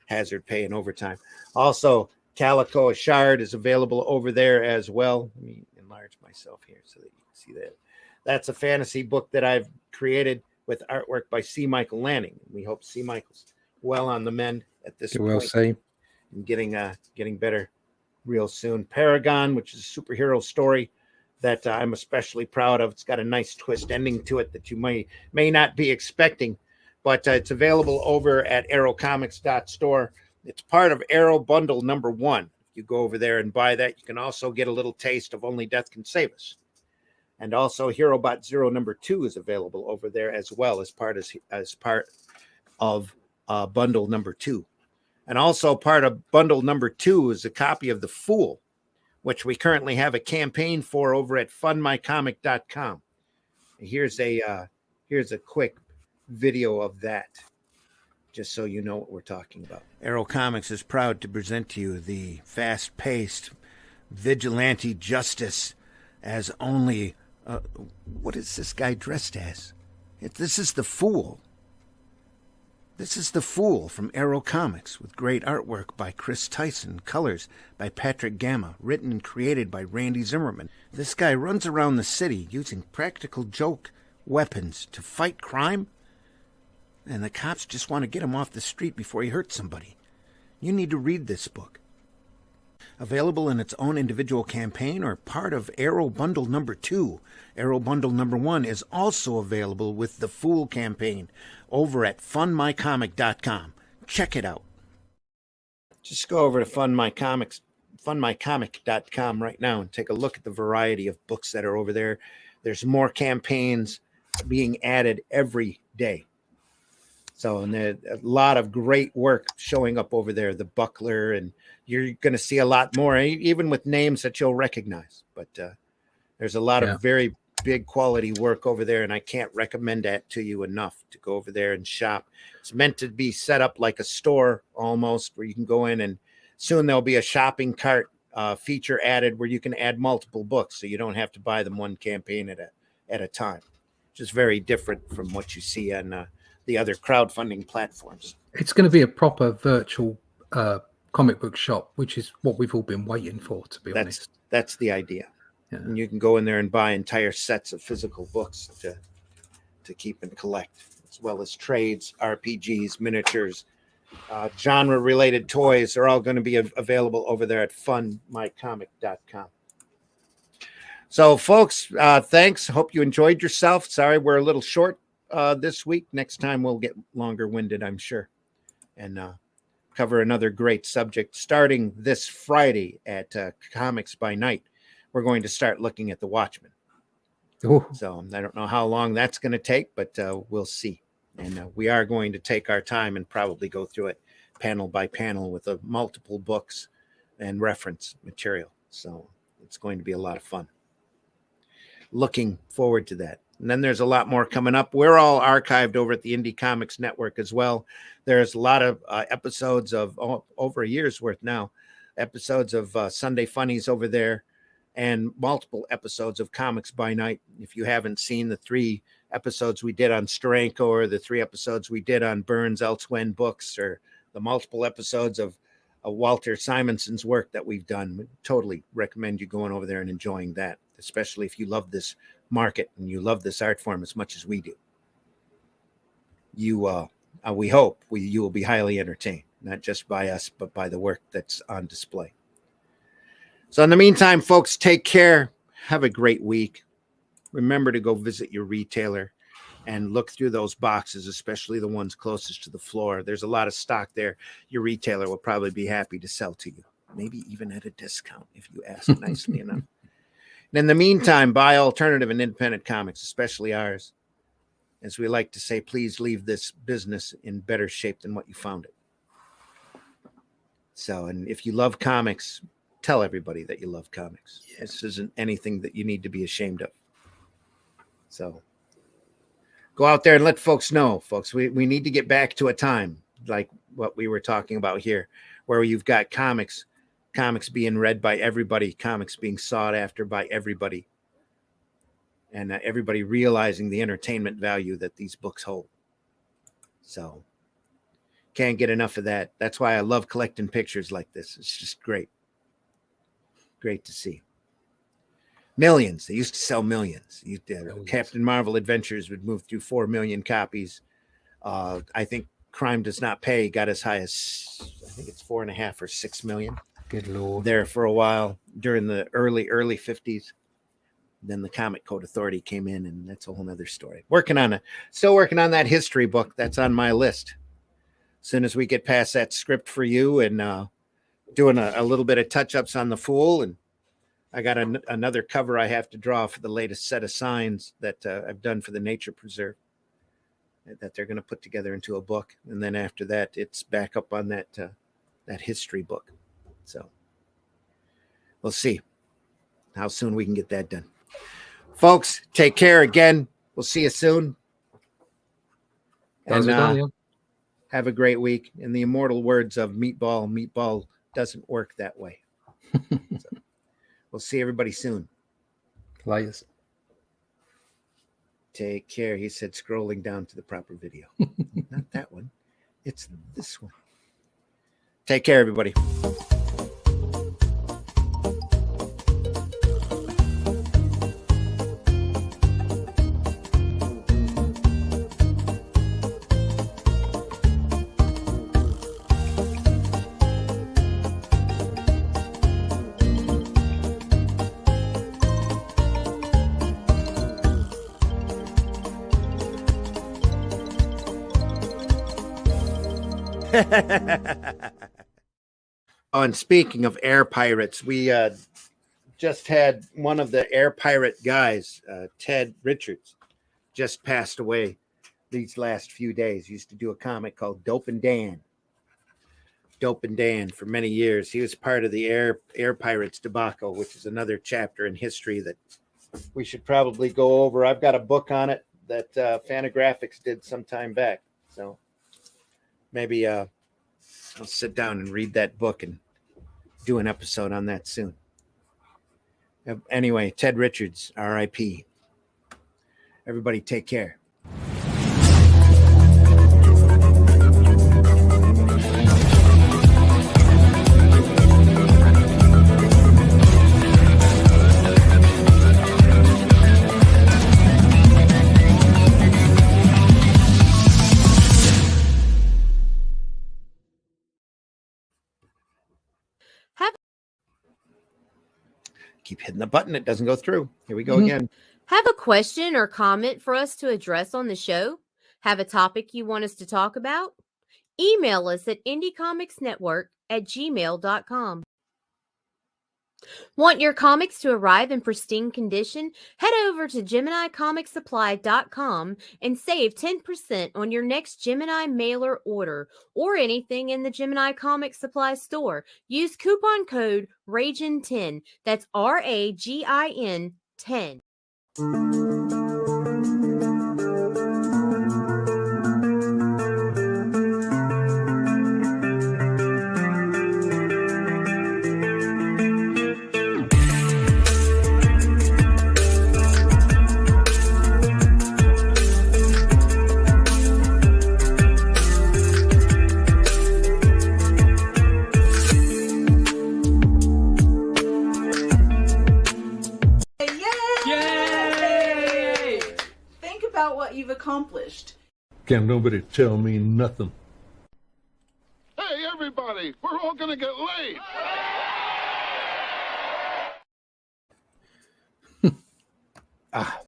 A: hazard pay and overtime. Also, Calico, a Shard, is available over there as well. Let me enlarge myself here so that you can see that. That's a fantasy book that I've created with artwork by C. Michael Lanning. We hope C. Michael's well on the mend at this point.
C: We'll see.
A: And getting better real soon. Paragon, which is a superhero story that I'm especially proud of. It's got a nice twist ending to it that you may not be expecting, but it's available over at arrowcomics.store. It's part of Arrow Bundle number 1. If you go over there and buy that, you can also get a little taste of Only Death Can Save Us. And also Herobot Zero number 2 is available over there as well as part of bundle number 2. And also part of bundle number 2 is a copy of The Fool, which we currently have a campaign for over at fundmycomic.com. Here's a quick video of that, just so you know what we're talking about. Arrow Comics is proud to present to you the fast-paced vigilante justice as only what is this guy dressed as? This is The Fool. This is The Fool from Arrow Comics, with great artwork by Chris Tyson, colors by Patrick Gamma, written and created by Randy Zimmerman. This guy runs around the city using practical joke weapons to fight crime, and the cops just want to get him off the street before he hurts somebody. You need to read this book. Available in its own individual campaign or part of Arrow Bundle number 2. Arrow Bundle number 1 is also available with the Fool campaign over at fundmycomic.com. Check it out. Just go over to fundmycomic.com right now and take a look at the variety of books that are over there. There's more campaigns being added every day. So, and there's a lot of great work showing up over there, the Buckler, and you're going to see a lot more, even with names that you'll recognize. But there's a lot of very big quality work over there, and I can't recommend that to you enough to go over there and shop. It's meant to be set up like a store almost, where you can go in, and soon there'll be a shopping cart feature added where you can add multiple books, so you don't have to buy them one campaign at a time. Just very different from what you see on the other crowdfunding platforms.
C: It's going to be a proper virtual comic book shop, which is what we've all been waiting for, to be honest.
A: That's the idea.
C: Yeah.
A: And you can go in there and buy entire sets of physical books to keep and collect, as well as trades, RPGs, miniatures, genre-related toys are all going to be available over there at fundmycomic.com. So, folks, thanks. Hope you enjoyed yourself. Sorry, we're a little short this week. Next time we'll get longer winded, I'm sure, and cover another great subject. Starting this Friday at Comics by Night, we're going to start looking at The Watchmen.
C: Ooh.
A: So I don't know how long that's going to take, but we'll see. And we are going to take our time and probably go through it panel by panel with multiple books and reference material. So it's going to be a lot of fun. Looking forward to that. And then there's a lot more coming up. We're all archived over at the Indie Comics Network as well. There's a lot of episodes of over a year's worth now, episodes of Sunday Funnies over there, and multiple episodes of Comics by Night. If you haven't seen the 3 episodes we did on Steranko, or the 3 episodes we did on Burns Elsewhere books, or the multiple episodes of Walter Simonson's work that we've done, we totally recommend you going over there and enjoying that, especially if you love this market and you love this art form as much as we do. We hope you will be highly entertained, not just by us, but by the work that's on display. So in the meantime, folks, take care. Have a great week. Remember to go visit your retailer and look through those boxes, especially the ones closest to the floor. There's a lot of stock there. Your retailer will probably be happy to sell to you, maybe even at a discount if you ask nicely enough. And in the meantime, buy alternative and independent comics, especially ours. As we like to say, please leave this business in better shape than what you found it. So, and if you love comics, tell everybody that you love comics. Yes. This isn't anything that you need to be ashamed of. So go out there and let folks know, folks. We need to get back to a time like what we were talking about here, where you've got comics being read by everybody, comics being sought after by everybody, and everybody realizing the entertainment value that these books hold. So can't get enough of that. That's why I love collecting pictures like this. It's just great. Great to see. Millions. They used to sell millions. Captain Marvel Adventures would move through 4 million copies. I think Crime Does Not Pay got as high as, I think it's 4.5 or 6 million.
C: Good Lord.
A: There for a while during the early 50s. Then the Comic Code Authority came in, and that's a whole nother story. Still working on that history book. That's on my list. As soon as we get past that script for you, and doing a little bit of touch-ups on The Fool, and I got another cover I have to draw for the latest set of signs that I've done for the Nature Preserve that they're going to put together into a book. And then after that, it's back up on that that history book. So we'll see how soon we can get that done. Folks, take care again. We'll see you soon.
C: Those
A: And
C: are done, yeah.
A: have a great week. In the immortal words of Meatball doesn't work that way. So, we'll see everybody soon.
C: Laters.
A: Take care. He said, scrolling down to the proper video. Not that one. It's this one. Take care, everybody. Oh, and speaking of air pirates, we just had one of the air pirate guys, Ted Richards, just passed away these last few days. He used to do a comic called Dope and Dan for many years. He was part of the air pirates debacle, which is another chapter in history that we should probably go over. I've got a book on it that Fantagraphics did some time back. So maybe I'll sit down and read that book and do an episode on that soon. Anyway, Ted Richards, R.I.P. Everybody take care. Keep hitting the button. It doesn't go through. Here we go again.
D: Have a question or comment for us to address on the show? Have a topic you want us to talk about? Email us at indiecomicsnetwork@gmail.com. Want your comics to arrive in pristine condition? Head over to GeminiComicSupply.com and save 10% on your next Gemini mailer order or anything in the Gemini Comic Supply store. Use coupon code RAGIN10. That's RAGIN 10.
E: What you've accomplished.
F: Can't nobody tell me nothing.
G: Hey, everybody, we're all gonna get laid.